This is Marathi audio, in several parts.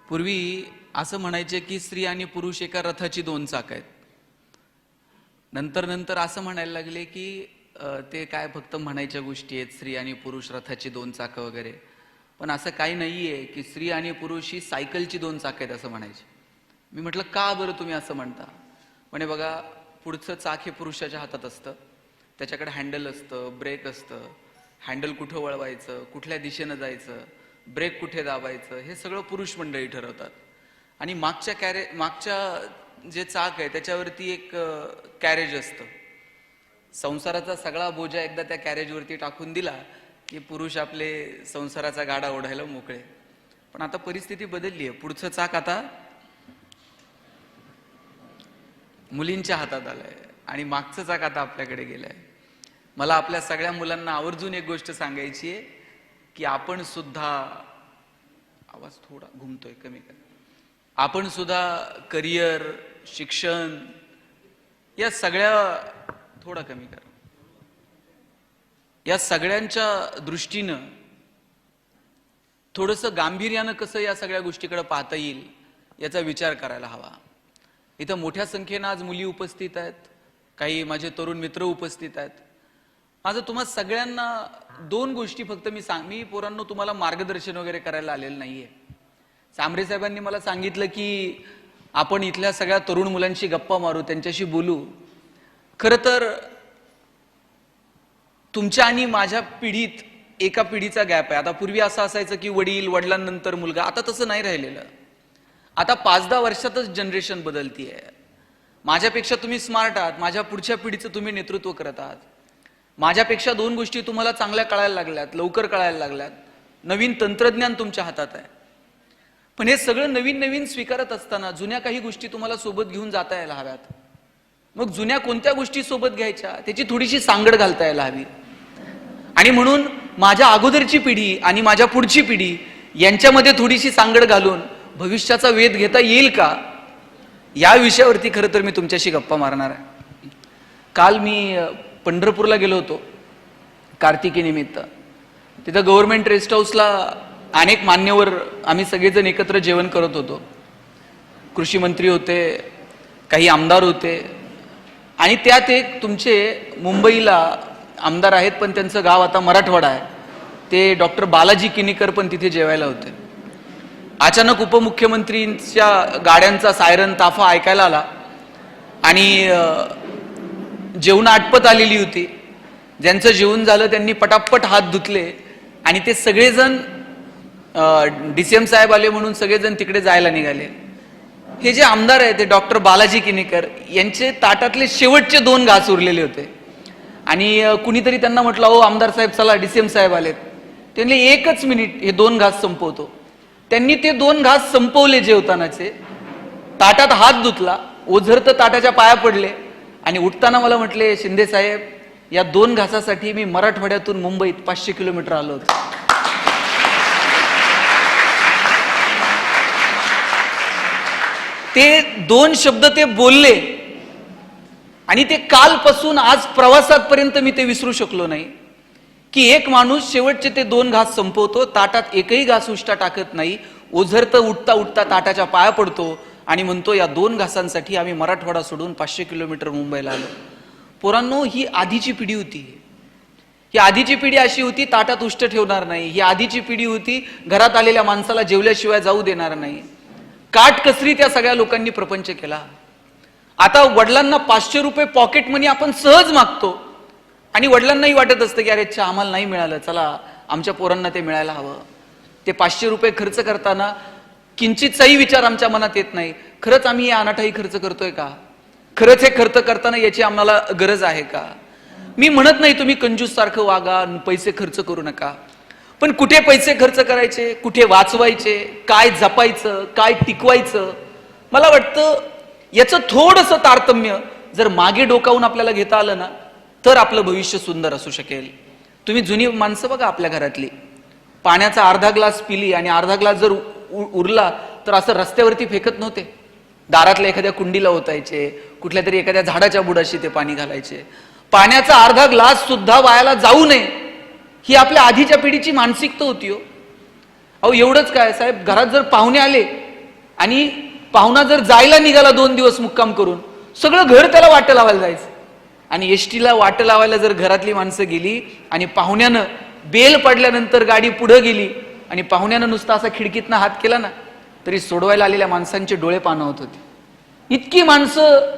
पूर्वी असं म्हणायचे की स्त्री आणि पुरुष एका रथाची दोन चाक आहेत. नंतर नंतर असं म्हणायला लागले की ते काय फक्त म्हणायच्या गोष्टी आहेत, स्त्री आणि पुरुष रथाची दोन चाकं वगैरे. पण असं काही नाहीये की स्त्री आणि पुरुष ही सायकलची दोन चाकं आहेत असं म्हणायचे. मी म्हटलं का बरं तुम्ही असं म्हणता? म्हणे बघा, पुढचं चाक हे पुरुषाच्या हातात असतं, त्याच्याकडे हँडल असतं, ब्रेक असतं, हँडल कुठं वळवायचं, कुठल्या दिशेनं जायचं, ब्रेक कुठे दाबायचं, हे सगळं पुरुष मंडळी ठरवतात. आणि मागच्या जे चाक आहे त्याच्यावरती एक कॅरेज असतं. संसाराचा सगळा बोजा एकदा त्या कॅरेजवरती टाकून दिला की पुरुष आपले संसाराचा गाडा ओढायला मोकळे. पण आता परिस्थिती बदलली आहे. पुढचं चाक आता मुलींच्या हातात आलंय आणि मागचं चाक आता आपल्याकडे गेलंय. मला आपल्या सगळ्या मुलांना आवर्जून एक गोष्ट सांगायची आहे की आपण सुद्धा, आवाज थोडा घुमतोय, कमी कर, आपण सुद्धा करिअर, शिक्षण या सगळ्या, थोडा कमी कर, या सगळ्यांच्या दृष्टीनं थोडंसं गांभीर्यानं कसं या सगळ्या गोष्टीकडे पाहता येईल याचा विचार करायला हवा. इथं मोठ्या संख्येनं आज मुली उपस्थित आहेत, काही माझे तरुण मित्र उपस्थित आहेत. माझं तुम्हा सगळ्यांना दोन गोष्टी फक्त मी पोरांनो तुम्हाला मार्गदर्शन वगैरे करायला आलेलं नाहीये. सांबरे साहेबांनी मला सांगितलं की आपण इथल्या सगळ्या तरुण मुलांशी गप्पा मारू, त्यांच्याशी बोलू. खरं तर तुमच्या आणि माझ्या पिढीत एका पिढीचा गॅप आहे. आता पूर्वी असं असायचं की वडील, वडिलांनंतर मुलगा. आता तसं नाही राहिलेलं. आता 5-10 वर्षातच जनरेशन बदलतीये. माझ्यापेक्षा तुम्ही स्मार्ट आहात, माझ्या पुढच्या पिढीचं तुम्ही नेतृत्व करत आहात. माझ्यापेक्षा दोन गोष्टी तुम्हाला चांगल्या कळायला लागल्यात, लवकर कळायला लागल्यात. नवीन तंत्रज्ञान तुमच्या हातात आहे. पण हे सगळं नवीन नवीन स्वीकारत असताना जुन्या काही गोष्टी तुम्हाला सोबत घेऊन जाता यायला हव्यात. मग जुन्या कोणत्या गोष्टी सोबत घ्यायच्या त्याची थोडीशी सांगड घालता यायला हवी. आणि म्हणून माझ्या अगोदरची पिढी आणि माझ्या पुढची पिढी यांच्यामध्ये थोडीशी सांगड घालून भविष्याचा वेध घेता येईल का, या विषयावरती खरं तर मी तुमच्याशी गप्पा मारणार आहे. काल मी पंढरपूरला गेलो होतो कार्तिकी निमित्त. तिथं गव्हर्नमेंट रेस्ट हाऊसला अनेक मान्यवर आम्ही सगळेजण एकत्र जेवण करत होतो. कृषी मंत्री होते, काही आमदार होते आणि त्यात एक तुमचे मुंबईला आमदार आहेत पण त्यांचं गाव आता मराठवाडा आहे, ते डॉक्टर बालाजी किनीकर पण तिथे जेवायला होते. अचानक उपमुख्यमंत्रींच्या गाड्यांचा सायरन ताफा ऐकायला आला आणि जेवण आटपत आलेली होती. ज्यांचं जेवण झालं त्यांनी पटापट हात धुतले आणि ते सगळेजण DCM साहेब आले म्हणून सगळेजण तिकडे जायला निघाले. हे जे आमदार आहे ते डॉक्टर बालाजी किनीकर यांचे ताटातले शेवटचे 2 घास उरलेले होते आणि कुणीतरी त्यांना म्हटलं, हो आमदार साहेब चला, DCM साहेब आलेत. त्यांनी 1च मिनिट हे 2 घास संपवतो. त्यांनी ते 2 घास संपवले जेवतानाचे. ताटात हात धुतला, ओझरत ताटाच्या पाया पडले आणि उठताना मला म्हटले, शिंदे साहेब या 2 घासासाठी मी मराठवाड्यातून मुंबईत 500 किलोमीटर आलो होतो. ते 2 शब्द ते बोलले आणि ते कालपासून आज प्रवासापर्यंत मी ते विसरू शकलो नाही की एक माणूस शेवटचे ते 2 घास संपवतो, ताटात एकही घास उष्टा टाकत नाही, ओझरत उठता उठता ताटाच्या पाया पडतो आणि म्हणतो या 2 घासांसाठी आम्ही मराठवाडा सोडून 500 किलोमीटर मुंबईला आलो. पोरांनो, ही आधीची पिढी होती. ही आधीची पिढी अशी होती, ताटात उष्ट ठेवणार नाही. ही आधीची पिढी होती, घरात आलेल्या माणसाला जेवल्याशिवाय जाऊ देणार नाही. काटकसरी त्या सगळ्या लोकांनी प्रपंच केला. आता वडिलांना 500 रुपये पॉकेट मनी आपण सहज मागतो आणि वडिलांनाही वाटत असतं की अरे आम्हाला नाही मिळालं, चला आमच्या पोरांना ते मिळायला हवं. ते 500 रुपये खर्च करताना किंचितचाही विचार आमच्या मनात येत नाही, खरंच आम्ही या अनाठाई खर्च करतोय का? खरंच हे खर्च करताना याची आम्हाला गरज आहे का? मी म्हणत नाही तुम्ही कंजूस सारखं वागा, पैसे खर्च करू नका. पण कुठे पैसे खर्च करायचे, कुठे वाचवायचे, काय जपायचं, काय टिकवायचं, मला वाटतं याचं थोडंसं तारतम्य जर मागे डोकावून आपल्याला घेता आलं ना तर आपलं भविष्य सुंदर असू शकेल. तुम्ही जुनी माणसं बघा आपल्या घरातली, पाण्याचा अर्धा ग्लास पिली आणि अर्धा ग्लास जर उरला तर असं रस्त्यावरती फेकत नव्हते. दारातल्या एखाद्या कुंडीला ओतायचे, कुठल्या तरी एखाद्या झाडाच्या बुडाशी ते पाणी घालायचे. पाण्याचा अर्धा ग्लास सुद्धा वायाला जाऊ नये ही आपल्या आधीच्या पिढीची मानसिकता होती. हो, एवढंच काय साहेब, घरात जर पाहुणे आले आणि पाहुणा जर जायला निघाला 2 दिवस मुक्काम करून, सगळं घर त्याला वाटं लावायला जायचं. आणि एसटीला वाटं लावायला जर घरातली माणसं गेली आणि पाहुण्यानं बेल पडल्यानंतर गाडी पुढे गेली आणि पाहुण्यानं नुसता असा खिडकीतनं हात केला ना, तरी सोडवायला आलेल्या माणसांचे डोळे पाणावत होते. इतकी माणसं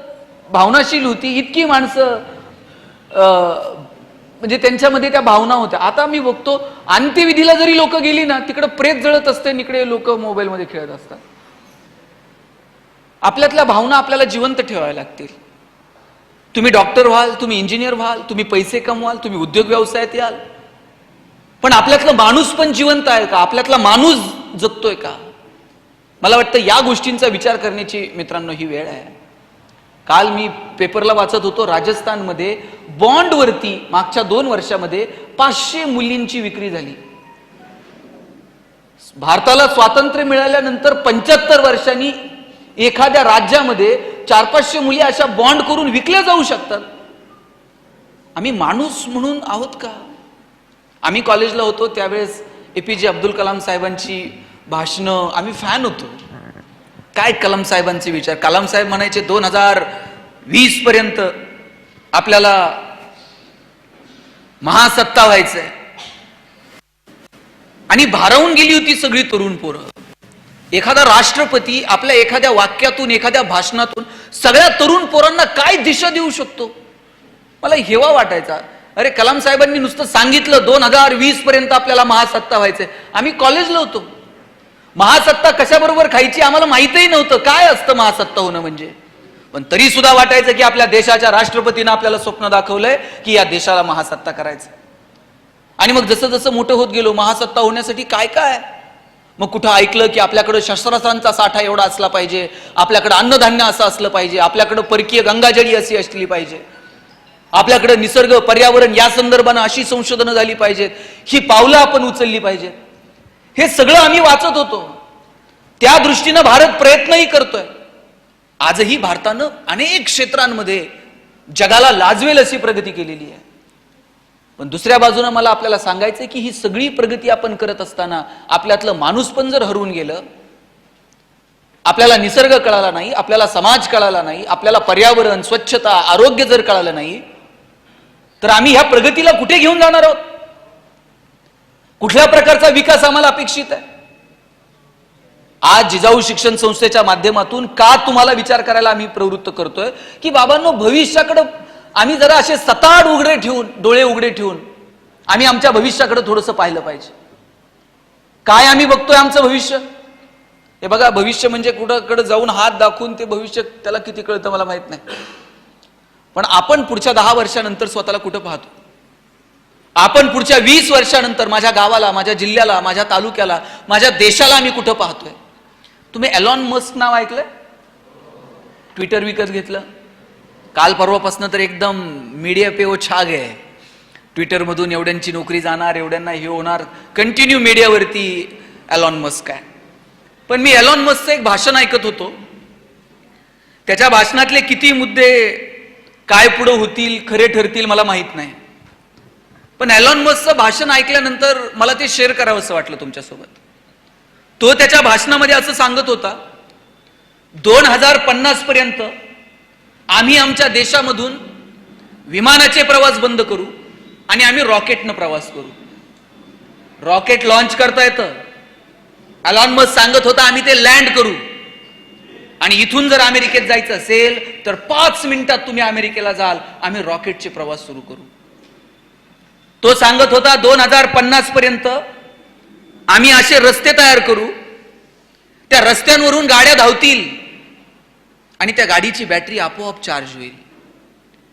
भावनाशील होती, इतकी माणसं म्हणजे त्यांच्यामध्ये त्या भावना होत्या. आता मी बघतो अंत्यविधीला जरी लोक गेली ना, तिकडे प्रेत जळत असते, इकडे लोक मोबाईलमध्ये खेळत असतात. आपल्यातल्या भावना आपल्याला जिवंत ठेवाव्या लागतील. तुम्ही डॉक्टर व्हाल, तुम्ही इंजिनियर व्हाल, तुम्ही पैसे कमवाल, तुम्ही उद्योग व्यवसायात याल, पण आपल्यातला माणूस पण जिवंत आहे का? आपल्यातला माणूस जगतोय का? मला वाटतं या गोष्टींचा विचार करण्याची मित्रांनो ही वेळ आहे. काल मी पेपरला वाचत होतो, राजस्थानमध्ये बॉन्डवरती मागच्या 2 वर्षामध्ये 500 मुलींची विक्री झाली. भारताला स्वातंत्र्य मिळाल्यानंतर 75 वर्षांनी एखाद्या राज्यामध्ये 400-500 मुली अशा बॉन्ड करून विकल्या जाऊ शकतात. आम्ही माणूस म्हणून आहोत का? आम्ही कॉलेजला होतो त्यावेळेस APJ अब्दुल कलाम साहेबांची भाषणं आम्ही फॅन होतो. काय कलाम साहेबांचे विचार! कलाम साहेब म्हणायचे 2020 पर्यंत आपल्याला महासत्ता व्हायचंय. आणि भारावून गेली होती सगळी तरुण पोरं. एखादा राष्ट्रपती आपल्या एखाद्या वाक्यातून, एखाद्या भाषणातून सगळ्या तरुण पोरांना काय दिशा देऊ शकतो, मला हेवा वाटायचा. अरे कलाम साहेबांनी नुसतं सांगितलं 2020 पर्यंत आपल्याला महासत्ता व्हायचंय. आम्ही कॉलेजला होतो, महासत्ता कशाबरोबर खायची आम्हाला माहितही नव्हतं, काय असतं महासत्ता होणं म्हणजे. पण तरी सुद्धा वाटायचं की आपल्या देशाच्या राष्ट्रपतीनं आपल्याला स्वप्न दाखवलंय की या देशाला महासत्ता करायचं. आणि मग जसं जसं मोठं होत गेलो, महासत्ता होण्यासाठी काय काय, मग कुठं ऐकलं की आपल्याकडे शस्त्रास्त्रांचा साठा एवढा असला पाहिजे, आपल्याकडे अन्नधान्य असं असलं पाहिजे, आपल्याकडे परकीय गंगाजळी अशी असली पाहिजे, आपल्याकडे निसर्ग पर्यावरण या संदर्भानं अशी संशोधनं झाली पाहिजेत, ही पावलं आपण उचलली पाहिजेत. हे सगळं आम्ही वाचत होतो. त्या दृष्टीनं भारत प्रयत्नही करतोय. आजही भारतानं अनेक क्षेत्रांमध्ये जगाला लाजवेल अशी प्रगती केलेली आहे. पण दुसऱ्या बाजूने मला आपल्याला सांगायचंय की ही सगळी प्रगती आपण करत असताना आपल्यातलं माणूस पण जर हरवून गेलं, आपल्याला निसर्ग कळाला नाही, आपल्याला समाज कळाला नाही, आपल्याला पर्यावरण, स्वच्छता, आरोग्य जर कळालं नाही, तर आम्ही ह्या प्रगतीला कुठे घेऊन जाणार आहोत? कुठल्या प्रकारचा विकास आम्हाला अपेक्षित आहे? आज जिजाऊ शिक्षण संस्थेच्या माध्यमातून का तुम्हाला विचार करायला आम्ही प्रवृत्त करतोय की बाबांनो, भविष्याकडे आम्ही जरा असे सताड उघडे ठेवून, डोळे उघडे ठेवून आम्ही आमच्या भविष्याकडे थोडंसं पाहिलं पाहिजे. काय आम्ही बघतोय आमचं भविष्य? हे बघा, भविष्य म्हणजे कुठं जाऊन हात दाखवून ते भविष्य त्याला किती कळतं मला माहित नाही, पण आपण पुढच्या 10 वर्षानंतर स्वतःला कुठं पाहतो? आपण पुढच्या 20 वर्षानंतर माझ्या गावाला, माझ्या जिल्ह्याला, माझ्या तालुक्याला, माझ्या देशाला आम्ही कुठं पाहतोय? तुम्ही एलॉन मस्क नाव ऐकलंय? ट्विटर विकत घेतलं. काल परवापासून तर एकदम मीडिया पे वो छा गए. ट्विटर मधून एवढ्यांची नोकरी जाणार, एवढ्यांना हे होणार, कंटिन्यू मीडियावरती एलॉन मस्क आहे. पण मी एलॉन मस्कचं एक भाषण ऐकत होतो. त्याच्या भाषणातले किती मुद्दे काय पुढे होतील, खरे ठरतील मला माहित नाही, पण एलॉन मस्कचं भाषण ऐकल्यानंतर मला ते शेअर करावं असं वाटलं तुमच्यासोबत. तो त्याच्या भाषणामध्ये असं सांगत होता, 2050 पर्यंत आम्ही आमच्या देशामधून विमानाचे प्रवास बंद करू आणि आम्ही रॉकेटनं प्रवास करू. रॉकेट लॉन्च करता येतं. एलॉन मस्क सांगत होता आम्ही ते लँड करू आणि इथून जर अमेरिकेत जायचं असेल तर 5 मिनिटात तुम्ही अमेरिकेला जाल, आम्ही रॉकेटचे प्रवास सुरू करू. तो सांगत होता 2050 पर्यंत आम्ही असे रस्ते तयार करू, त्या रस्त्यांवरून गाड्या धावतील आणि त्या गाडीची बॅटरी आपोआप चार्ज होईल.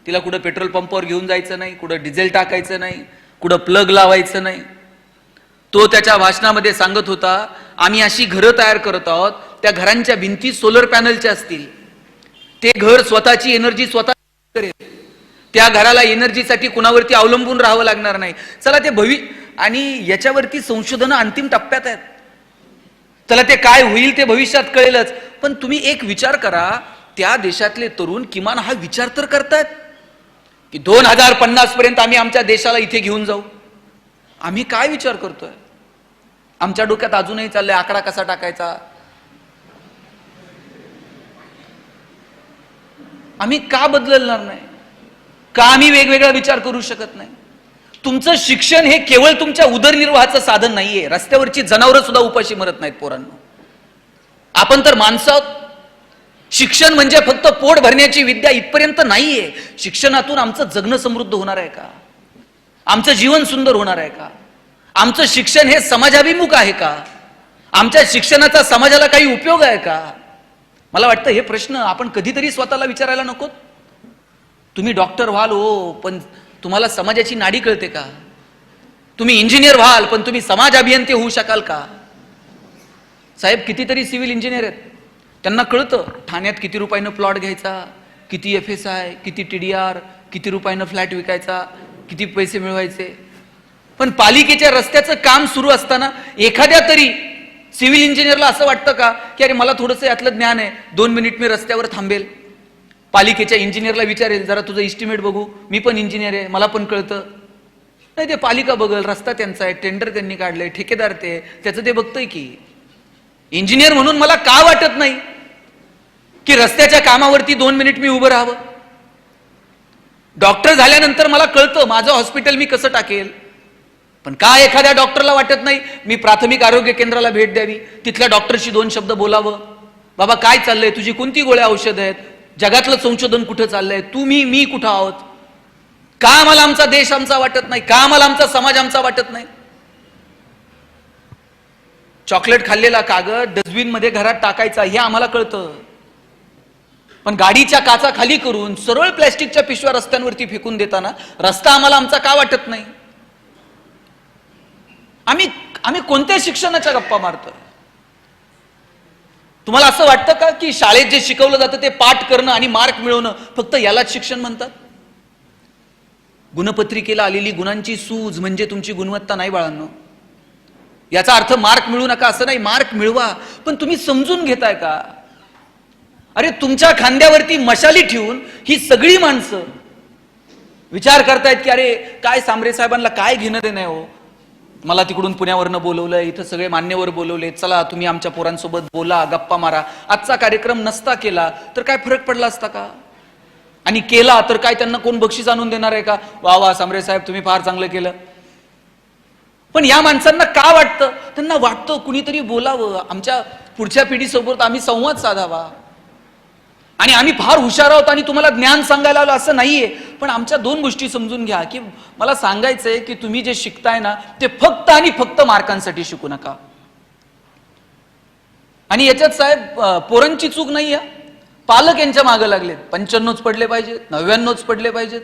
तिला कुठं पेट्रोल पंपावर घेऊन जायचं नाही, कुठं डिझेल टाकायचं नाही, कुठं प्लग लावायचं नाही. तो त्याच्या भाषणामध्ये सांगत होता आम्ही अशी घरं तयार करत आहोत, त्या घरांच्या भिंती सोलर पॅनलच्या असतील, ते घर स्वतःची एनर्जी स्वतः करेल, त्या घराला एनर्जीसाठी कुणावरती अवलंबून राहावं लागणार नाही. चला ते आणि याच्यावरती संशोधन अंतिम टप्प्यात आहेत. चला ते काय होईल ते भविष्यात कळेलच. पण तुम्ही एक विचार करा, त्या देशातले तरुण किमान हा विचार तर करतायत की 2050 पर्यंत आम्ही आमच्या देशाला इथे घेऊन जाऊ. आम्ही काय विचार करतोय? आमच्या डोक्यात अजूनही चाललंय आकडा कसा टाकायचा, आम्ही का बदलणार नाही? का आम्ही वेगवेगळा विचार करू शकत नाही? तुमचं शिक्षण हे केवळ तुमच्या उदरनिर्वाहाचं साधन नाहीये. रस्त्यावरची जनावरं सुद्धा उपाशी मरत नाहीत पोरांनो. आपण तर माणसं आहोत. शिक्षण म्हणजे फक्त पोट भरण्याची विद्या इथपर्यंत नाहीये. शिक्षणातून आमचं जगणं समृद्ध होणार आहे का? आमचं जीवन सुंदर होणार आहे का? आमचं शिक्षण हे समाजाभिमुख आहे का? आमच्या शिक्षणाचा समाजाला काही उपयोग आहे का? मला वाटतं हे प्रश्न आपण कधीतरी स्वतःला विचारायला नको. तुम्ही डॉक्टर व्हाल हो, पण तुम्हाला समाजाची नाडी कळते का? तुम्ही इंजिनियर व्हाल, पण तुम्ही समाज अभियंते होऊ शकाल का? साहेब, कितीतरी सिव्हिल इंजिनियर आहेत, त्यांना कळतं ठाण्यात किती रुपयानं प्लॉट घ्यायचा, किती FSI, किती TDR, किती रुपयानं फ्लॅट विकायचा, किती पैसे मिळवायचे. पण पालिकेच्या रस्त्याचं काम सुरू असताना एखाद्या तरी सिव्हिल इंजिनियरला असं वाटतं का की अरे मला थोडंसं यातलं ज्ञान आहे, 2 मिनिट मी रस्त्यावर थांबेल, पालिकेच्या इंजिनियरला विचारेल जरा तुझं इस्टिमेट बघू, मी पण इंजिनियर आहे, मला पण कळतं. नाही, ते पालिका बघल, रस्ता त्यांचा आहे, टेंडर त्यांनी काढलंय, ठेकेदार त्याचं ते बघतंय की. इंजिनियर म्हणून मला का वाटत नाही की रस्त्याच्या कामावरती 2 मिनिट मी उभं राहावं? डॉक्टर झाल्यानंतर मला कळतं माझं हॉस्पिटल मी कसं टाकेल. पण का एखाद्या डॉक्टरला वाटत नाही मी प्राथमिक आरोग्य केंद्राला भेट द्यावी, तिथल्या डॉक्टरशी 2 शब्द बोलावं, बाबा काय चाललंय, तुझी कोणती गोळ्या औषध आहेत, जगातलं संशोधन कुठं चाललंय, तू मी कुठं आहोत? का आम्हाला आमचा देश आमचा वाटत नाही? का आम्हाला आमचा समाज आमचा वाटत नाही? चॉकलेट खाल्लेला कागद डस्टबिन मध्ये घरात टाकायचा हे आम्हाला कळतं, पण गाडीच्या काचा खाली करून सरळ प्लॅस्टिकच्या पिशव्या रस्त्यांवरती फेकून देताना रस्ता आम्हाला आमचा का वाटत नाही? आम्ही कोणत्या शिक्षणाच्या गप्पा मारतोय? तुम्हाला असं वाटतं का की शाळेत जे शिकवलं जातं ते पाठ करणं आणि मार्क मिळवणं फक्त यालाच शिक्षण म्हणतात? गुणपत्रिकेला आलेली गुणांची सूज म्हणजे तुमची गुणवत्ता नाही बाळांनो. याचा अर्थ मार्क मिळू नका असं नाही, मार्क मिळवा, पण तुम्ही समजून घेताय का? अरे तुमच्या खांद्यावरती मशाली ठेवून ही सगळी माणसं विचार करतायत की अरे काय सांबरे साहेबांना काय घेणं देणं आहे हो, मला तिकडून पुण्यावरनं बोलवलंय, इथं सगळे मान्यवर बोलवले, चला तुम्ही आमच्या पोरांसोबत बोला, गप्पा मारा. आजचा कार्यक्रम नसता केला तर काय फरक पडला असता का? आणि केला तर काय त्यांना कोण बक्षीस आणून देणार आहे का? वा वा सांबरे साहेब तुम्ही फार चांगलं केलं. पण या माणसांना का वाटतं? त्यांना वाटतं कुणीतरी बोलावं, आमच्या पुढच्या पिढीसोबत आम्ही संवाद साधावा, आणि आम्ही फार हुशार आहोत आणि तुम्हाला ज्ञान सांगायला आलो असं नाहीये. पण आमच्या 2 गोष्टी समजून घ्या की मला सांगायचंय की तुम्ही जे शिकताय ना ते फक्त आणि फक्त मार्कांसाठी शिकू नका. आणि याच्यात साहेब पोरांची चूक नाहीये, पालक यांच्या मागे लागलेत. 95च पडले पाहिजेत, 99च पडले पाहिजेत.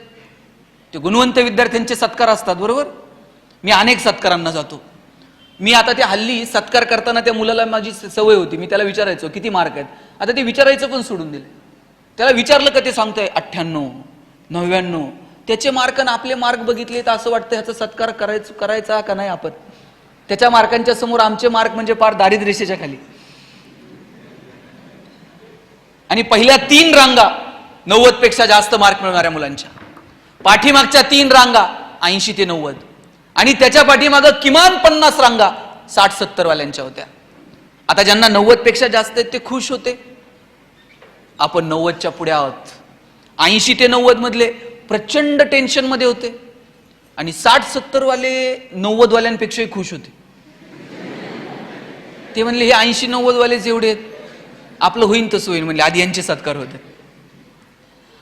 ते गुणवंत विद्यार्थ्यांचे सत्कार असतात, बरोबर. मी अनेक सत्कारांना जातो. मी आता ते हल्ली सत्कार करताना त्या मुलाला माझी सवय होती, मी त्याला विचारायचो किती मार्क आहेत. आता ते विचारायचं पण सोडून दिले. त्याला विचारलं का ते सांगतोय 98, 99. त्याचे मार्क आणि आपले मार्क बघितले तर असं वाटतं ह्याचा सत्कार करायचा का नाही आपण. त्याच्या मार्कांच्या समोर आमचे मार्क म्हणजे पार दारिद्र्य रेषेच्या खाली. आणि पहिल्या 3 रांगा 90 पेक्षा जास्त मार्क मिळवणाऱ्या मुलांच्या, पाठीमागच्या 3 रांगा 80 ते 90, आणि त्याच्या पाठीमागं किमान 50 रांगा 60-70 वाल्यांच्या होत्या. आता ज्यांना 90 पेक्षा जास्त आहेत ते खुश होते, आपण 90च्या पुढे आहोत. 80 ते 90 मधले प्रचंड टेन्शन मध्ये होते, आणि 60-70 वाले 90 वाल्यांपेक्षाही खुश होते. ते म्हणले हे 80-90 वाले जेवढे आहेत आपलं होईन तसं होईन, म्हणले आधी यांचे सत्कार होते.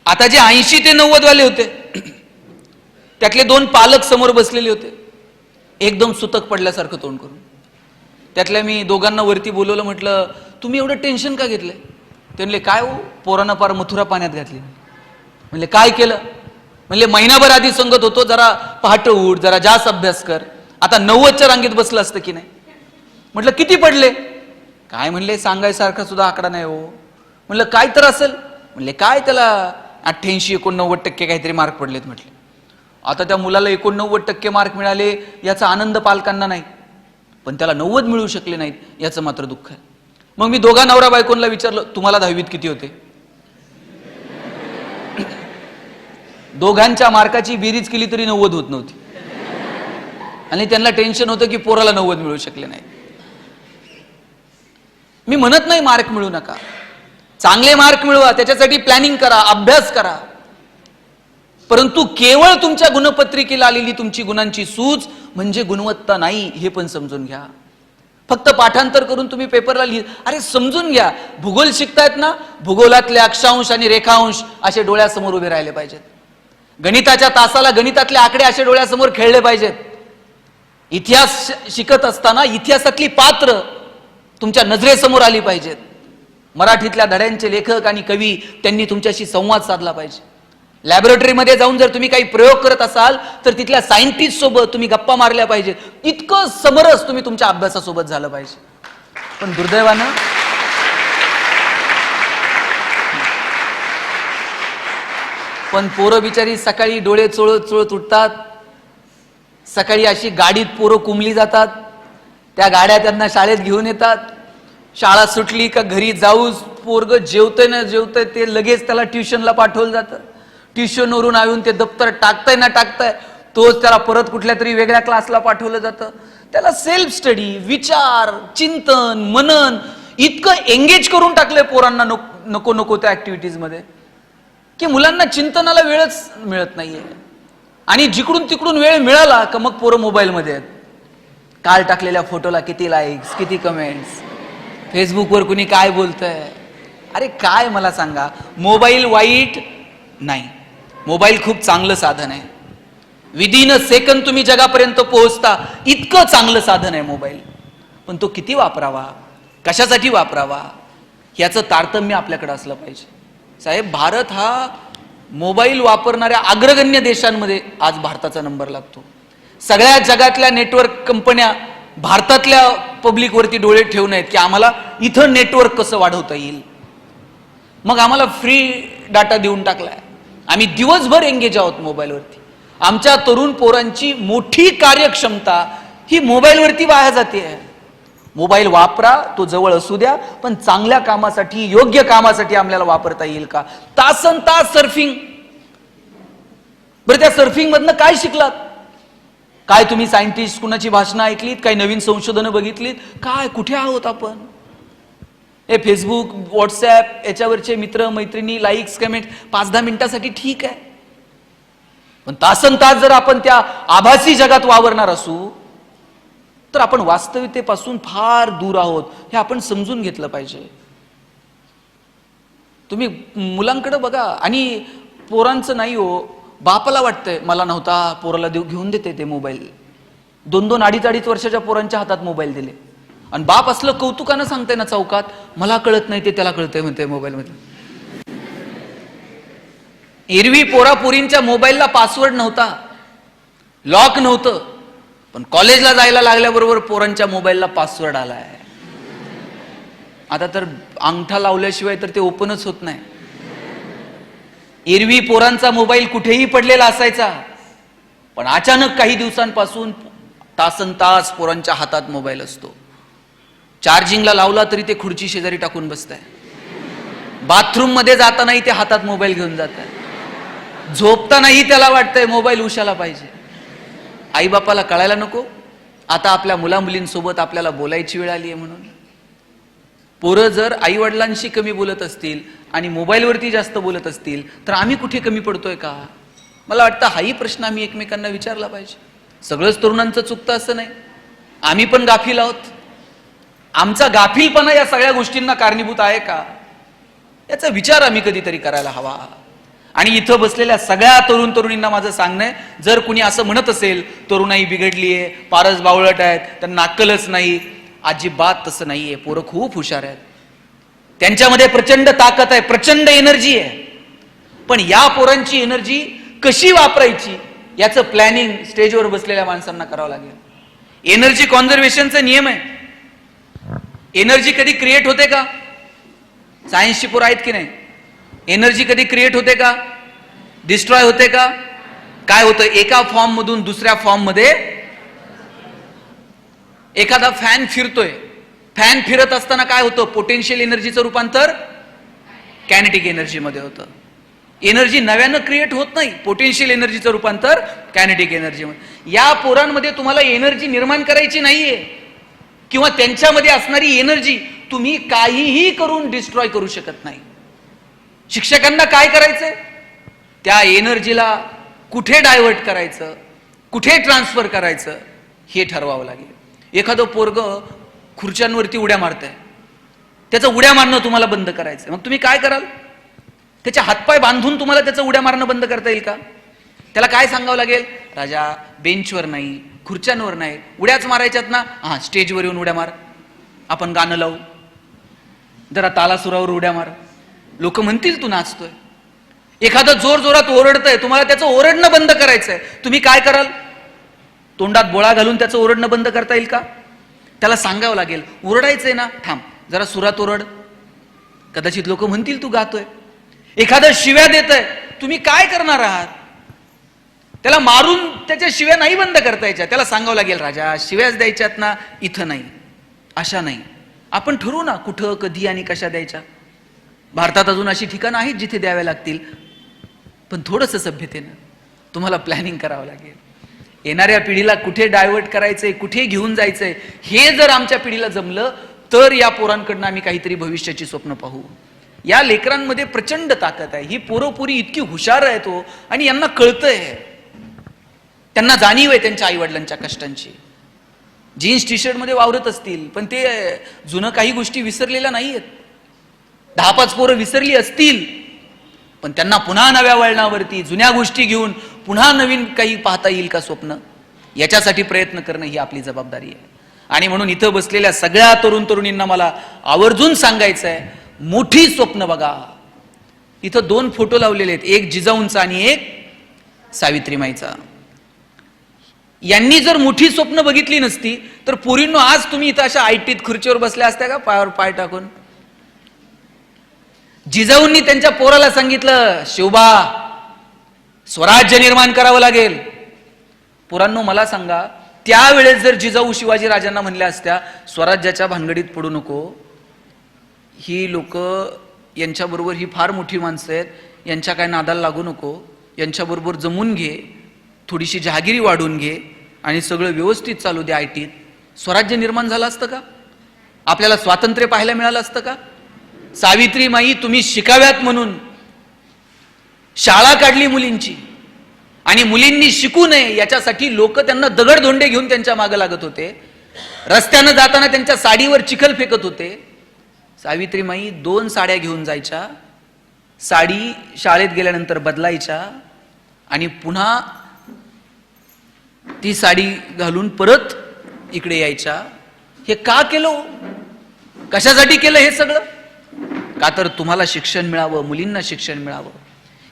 आता जे 80 ते 90 वाले होते त्यातले 2 पालक समोर बसलेले होते, एकदम सुतक पडल्यासारखं तोंड करून. त्यातल्या मी दोघांना वरती बोलवलं, म्हटलं तुम्ही एवढं टेन्शन का घेतलंय? ते म्हणले काय हो, पोरांना पार मथुरा पाण्यात घातली. म्हणले काय केलं? म्हणले महिनाभर आधी सांगत होतो जरा पहाटे उठ, जरा जास्त अभ्यास कर, आता 90च्या रांगेत बसलं असतं की नाही. म्हटलं किती पडले? काय म्हणले सांगायसारखा सुद्धा आकडा नाही हो. म्हणलं काय तर असेल? म्हणले काय त्याला 88-89% काहीतरी मार्क पडलेत. म्हटले आता त्या मुलाला 89% मार्क मिळाले याचा आनंद पालकांना नाही, पण त्याला 90 मिळू शकले नाहीत याचं मात्र दुःख आहे. मग मी दोघा नवरा बायकोंना विचारलं तुम्हाला 10वीत किती होते? दोघांच्या मार्काची बेरीज केली तरी 90 होत नव्हती, आणि त्यांना टेन्शन होतं की पोराला 90 मिळू शकले नाही. मी म्हणत नाही मार्क मिळू नका, चांगले मार्क मिळवा, त्याच्यासाठी प्लॅनिंग करा, अभ्यास करा. परंतु केवळ तुमच्या गुणपत्रिकेला आलेली तुमची गुणांची सूज म्हणजे गुणवत्ता नाही, हे पण समजून घ्या. फक्त पाठांतर करून तुम्ही पेपरला अरे समजून घ्या. भूगोल शिकतायत ना, भूगोलातले अक्षांश आणि रेखांश असे डोळ्यासमोर उभे राहिले पाहिजेत. गणिताच्या तासाला गणितातले आकडे असे डोळ्यासमोर खेळले पाहिजेत. इतिहास शिकत असताना इतिहासातली पात्र तुमच्या नजरेसमोर आली पाहिजेत. मराठीतल्या धड्यांचे लेखक आणि कवी त्यांनी तुमच्याशी संवाद साधला पाहिजे. लॅबोरेटरीमध्ये जाऊन जर तुम्ही काही प्रयोग करत असाल तर तिथल्या सायंटिस्ट सोबत तुम्ही गप्पा मारल्या पाहिजेत. इतकं समरस तुम्ही तुमच्या अभ्यासासोबत झालं पाहिजे. पण दुर्दैवानं पोरं बिचारी सकाळी डोळे चोळत चोळत उठतात. सकाळी अशी गाडीत पोरं कुंबली जातात, त्या गाड्या त्यांना शाळेत घेऊन येतात. शाळा सुटली का घरी जाऊच पोरग जेवतंय ना जेवतंय ते लगेच त्याला ट्युशनला पाठवलं जातं. ट्युशनवरून येऊन ते दप्तर टाकताय ना टाकताय तोच त्याला परत कुठल्या तरी वेगळ्या क्लासला पाठवलं जातं. त्याला सेल्फ स्टडी, विचार, चिंतन, मनन इतकं एंगेज करून टाकलंय पोरांना नको नको त्या ऍक्टिव्हिटीज मध्ये की मुलांना चिंतनाला वेळच मिळत नाहीये. आणि जिकडून तिकडून वेळ मिळाला का मग पोरं मोबाईलमध्ये आहेत. काल टाकलेल्या फोटोला किती लाईक्स, किती कमेंट्स, फेसबुकवर कुणी काय बोलतंय. अरे काय मला सांगा, मोबाईल वाईट नाही, मोबाईल खूप चांगलं साधन आहे. विदिन अ सेकंद तुम्ही जगापर्यंत पोहोचता इतकं चांगलं साधन आहे मोबाईल. पण तो किती वापरावा, कशासाठी वापरावा याचं तारतम्य आपल्याकडे असलं पाहिजे. साहेब, भारत हा मोबाईल वापरणाऱ्या अग्रगण्य देशांमध्ये आज भारताचा नंबर लागतो. सगळ्या जगातल्या नेटवर्क कंपन्या भारतातल्या पब्लिकवरती डोळे ठेवून आहेत की आम्हाला इथं नेटवर्क कसं वाढवता येईल. मग आम्हाला फ्री डाटा देऊन टाकलाय. आम्ही दिवसभर एंगेज आहोत मोबाईलवरती. आमच्या तरुण पोरांची मोठी कार्यक्षमता ही मोबाईलवरती वाया जाते. मोबाईल वापरा, तो जवळ असू द्या, पण चांगल्या कामासाठी, योग्य कामासाठी आपल्याला वापरता येईल का. तासन तास सर्फिंग. बरं, त्या सर्फिंग मधनं काय शिकलात? काय तुम्ही सायंटिस्ट कुणाची भाषणं ऐकलीत? काही नवीन संशोधनं बघितलीत? काय कुठे आहोत आपण? हे फेसबुक, व्हॉट्सॲप याच्यावरचे मित्र मैत्रिणी, लाईक्स, कमेंट 5-10 मिनिटासाठी ठीक आहे. पण तासन तास जर आपण त्या आभासी जगात वावरणार असू तर आपण वास्तविकतेपासून फार दूर आहोत, हे आपण समजून घेतलं पाहिजे. तुम्ही मुलांकडे बघा. आणि पोरांचं नाही हो, बापाला वाटतंय मला नव्हता, पोराला घेऊन देते ते मोबाईल. 2-2, 2.5 वर्षाच्या पोरांच्या हातात मोबाईल दिले. आणि बाप असलं कौतुकानं सांगते ना चौकात, मला कळत नाही ते त्याला कळतंय म्हणते मोबाईल मध्ये. एरवी पोरापोरींच्या मोबाईलला पासवर्ड नव्हता, लॉक नव्हतं. पण कॉलेजला जायला लागल्याबरोबर पोरांच्या मोबाईलला पासवर्ड आलाय. आता तर अंगठा लावल्याशिवाय तर ते ओपनच होत नाही. एरवी पोरांचा मोबाईल कुठेही पडलेला असायचा, पण अचानक काही दिवसांपासून तासनतास पोरांच्या हातात मोबाईल असतो. चार्जिंगला लावला तरी ते खुर्ची शेजारी टाकून बसताय. बाथरूम मध्ये जातानाही ते हातात मोबाईल घेऊन जात आहे. झोपतानाही त्याला वाटतंय मोबाईल उशाला पाहिजे. आई बापाला कळायला नको आता आपल्या मुला मुलींसोबत आपल्याला बोलायची वेळ आली आहे म्हणून. पोरं जर आई वडिलांशी कमी बोलत असतील आणि मोबाईलवरती जास्त बोलत असतील तर आम्ही कुठे कमी पडतोय का? मला वाटतं हाही प्रश्न आम्ही एकमेकांना विचारला पाहिजे. सगळंच तरुणांचं चुकतं असं नाही, आम्ही पण गाफील आहोत. आमचा गाफीलपणा या सगळ्या गोष्टींना कारणीभूत आहे का, याचा विचार आम्ही कधीतरी करायला हवा. आणि इथं बसलेल्या सगळ्या तरुण तरुणींना माझं सांगणं आहे, जर कुणी असं म्हणत असेल तरुणाई बिघडलीये, फारच बावळट आहेत, त्यांना अक्कलच नाही, अजिबात तसं नाहीये. पोरं खूप हुशार आहेत, त्यांच्यामध्ये प्रचंड ताकद आहे, प्रचंड एनर्जी आहे. पण या पोरांची एनर्जी कशी वापरायची याचं प्लॅनिंग स्टेजवर बसलेल्या माणसांना करावं लागेल. एनर्जी कॉन्झर्वेशनचा नियम आहे. एनर्जी कधी क्रिएट होते का? सायन्सची पोरं आहेत की नाही? एनर्जी कधी क्रिएट होते का? डिस्ट्रॉय होते का? काय होतं, एका फॉर्म मधून दुसऱ्या फॉर्म मध्ये एखादा फॅन फिरतोय, फॅन फिरत असताना काय होतं, पोटेन्शियल एनर्जीचं रूपांतर कायनेटिक एनर्जी मध्ये होतं. एनर्जी नव्यानं क्रिएट होत नाही, पोटेन्शियल एनर्जीचं रूपांतर कायनेटिक एनर्जी मध्ये. या पोरांमध्ये तुम्हाला एनर्जी निर्माण करायची नाहीये किंवा त्यांच्यामध्ये असणारी एनर्जी तुम्ही काहीही करून डिस्ट्रॉय करू शकत नाही. शिक्षकांना काय करायचंय, त्या एनर्जीला कुठे डायव्हर्ट करायचं, कुठे ट्रान्सफर करायचं हे ठरवावं लागेल. एखादं पोरग खुर्च्यांवरती उड्या मारतंय, त्याचं उड्या मारणं तुम्हाला बंद करायचं, मग तुम्ही काय कराल? त्याचे हातपाय बांधून तुम्हाला त्याचं उड्या मारणं बंद करता येईल का? त्याला काय सांगावं लागेल, राजा बेंचवर नाही, खुर्च्यांवर नाही, उड्याच मारायच्यात ना, हा स्टेजवर येऊन उड्या मार, आपण गाणं लावू, जरा तालासुरावर उड्या मार, लोक म्हणतील तू नाचतोय. एखादं जोर जोरात ओरडतंय, तुम्हाला त्याचं ओरडणं बंद करायचंय, तुम्ही काय कराल? तोंडात बोळा घालून त्याचं ओरडणं बंद करता येईल का? त्याला सांगावं लागेल, ओरडायचंय ना, थांब जरा सुरात ओरड, कदाचित लोक म्हणतील तू गातोय. एखादं शिव्या देतंय, तुम्ही काय करणार आहात? त्याला मारून त्याच्या शिव्या नाही बंद करता यायच्या, त्याला सांगावं लागेल, राजा शिव्याच द्यायच्यात ना, इथं नाही, अशा नाही, आपण ठरवू ना कुठं, कधी आणि कशा द्यायच्या. भारतात अजून अशी ठिकाणं आहेत जिथे द्याव्या लागतील, पण थोडंसं सभ्यतेनं तुम्हाला प्लॅनिंग करावं लागेल. येणाऱ्या पिढीला कुठे डायव्हर्ट करायचंय, कुठे घेऊन जायचंय, हे जर आमच्या पिढीला जमलं तर या पोरांकडनं आम्ही काहीतरी भविष्याची स्वप्न पाहू. या लेकरांमध्ये प्रचंड ताकद आहे. ही पोरं इतकी हुशार आहेत हो, आणि यांना कळतंय, त्यांना जाणीव आहे त्यांच्या आईवडिलांच्या कष्टांची. जीन्स टी शर्ट मध्ये वावरत असतील, पण ते जुनं काही गोष्टी विसरलेल्या नाहीयेत. 10-5 पोरं विसरली असतील, पण त्यांना पुन्हा नव्या वळणावरती जुन्या गोष्टी घेऊन पुन्हा नवीन काही पाहता येईल का स्वप्न, याच्यासाठी प्रयत्न करणं ही आपली जबाबदारी आहे. आणि म्हणून इथं बसलेल्या सगळ्या तरुण तरुणींना मला आवर्जून सांगायचं आहे, मोठी स्वप्न बघा. इथं 2 फोटो लावलेले आहेत, एक जिजाऊंचा आणि एक सावित्रीमाईचा. यांनी जर मोठी स्वप्न बघितली नसती तर पोरींनो आज तुम्ही इथं अशा आयटीत खुर्चीवर बसल्या असत्या का, पायावर पाय टाकून? जिजाऊंनी त्यांच्या पोराला सांगितलं, शिवबा स्वराज्य निर्माण करावं लागेल. पोरांनो मला सांगा, त्यावेळेस जर जिजाऊ शिवाजी राजांना म्हणल्या असत्या, स्वराज्याच्या भानगडीत पडू नको, ही लोक यांच्याबरोबर ही फार मोठी माणसं आहेत, यांच्या काय नादाला लागू नको, यांच्याबरोबर जमून घे, थोडीशी जहागिरी वाढून घे आणि सगळं व्यवस्थित चालू दे आयटीत, स्वराज्य निर्माण झालं असतं का? आपल्याला स्वातंत्र्य पाहायला मिळालं असतं का? सावित्रीमाई तुम्ही शिकाव्यात म्हणून शाळा काढली मुलींची, आणि मुलींनी शिकू नये याच्यासाठी लोक त्यांना दगडधोंडे घेऊन त्यांच्या मागे लागत होते. रस्त्यानं जाताना त्यांच्या साडीवर चिखल फेकत होते. सावित्रीमाई 2 साड्या घेऊन जायच्या, साडी शाळेत गेल्यानंतर बदलायच्या आणि पुन्हा ती साडी घालून परत इकडे यायच्या. हे का केलं? कशासाठी केलं हे सगळं? का तर तुम्हाला शिक्षण मिळावं, मुलींना शिक्षण मिळावं.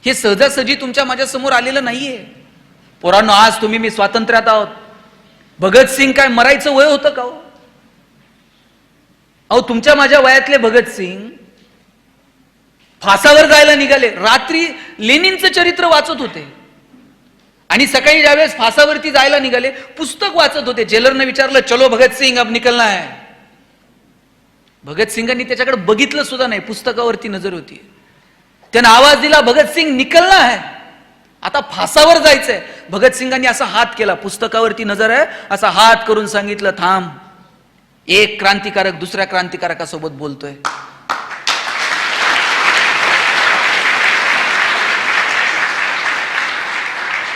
हे सहजासहजी तुमच्या माझ्या समोर आलेलं नाहीये. पोरांनो आज तुम्ही मी स्वातंत्र्यात आहोत. भगतसिंग काय मरायचं वय होतं का? अहो तुमच्या माझ्या वयातले भगतसिंग फासावर जायला निघाले, रात्री लेनिनचं चरित्र वाचत होते आणि सकाळी ज्यावेळेस फासावरती जायला निघाले पुस्तक वाचत होते. जेलरने विचारलं, चलो भगतसिंग अब निकलना है. भगतसिंगांनी त्याच्याकडे बघितलं सुद्धा नाही, पुस्तकावरती नजर होती. त्यानं आवाज दिला, भगतसिंग निकलना है, आता फासावर जायचंय. भगतसिंगांनी असा हात केला, पुस्तकावरती नजर आहे, असा हात करून सांगितलं, थांब, एक क्रांतिकारक दुसऱ्या क्रांतिकारकासोबत बोलतोय.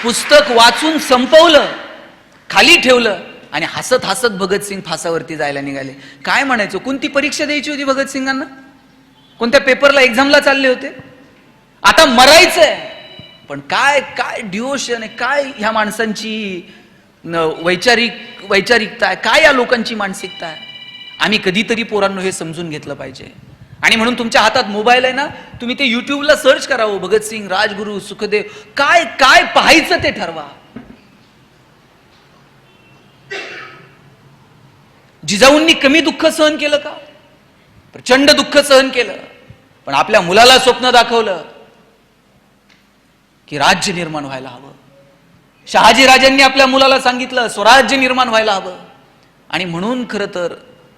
पुस्तक वाचून संपवलं, खाली ठेवलं आणि हसत हसत भगतसिंग फासावरती जायला निघाले. काय म्हणायचं? कोणती परीक्षा द्यायची होती भगतसिंगांना? कोणत्या पेपरला एक्झामला चालले होते? आता मरायचंय. पण काय काय डिवोशन आहे, काय ह्या माणसांची वैचारिकता आहे, काय या लोकांची मानसिकता आहे. आम्ही कधीतरी पोरांनो हे समजून घेतलं पाहिजे. आणि म्हणून तुमच्या हातात मोबाईल आहे ना, तुम्ही ते युट्यूबला सर्च करावं, भगतसिंग, राजगुरू, सुखदेव, काय काय पाहायचं ते ठरवा. जिजाऊंनी कमी दुःख सहन केलं का? प्रचंड दुःख सहन केलं, पण आपल्या मुलाला स्वप्न दाखवलं की राज्य निर्माण व्हायला हवं. शहाजी राजांनी आपल्या मुलाला सांगितलं स्वराज्य निर्माण व्हायला हवं. आणि म्हणून खरं तर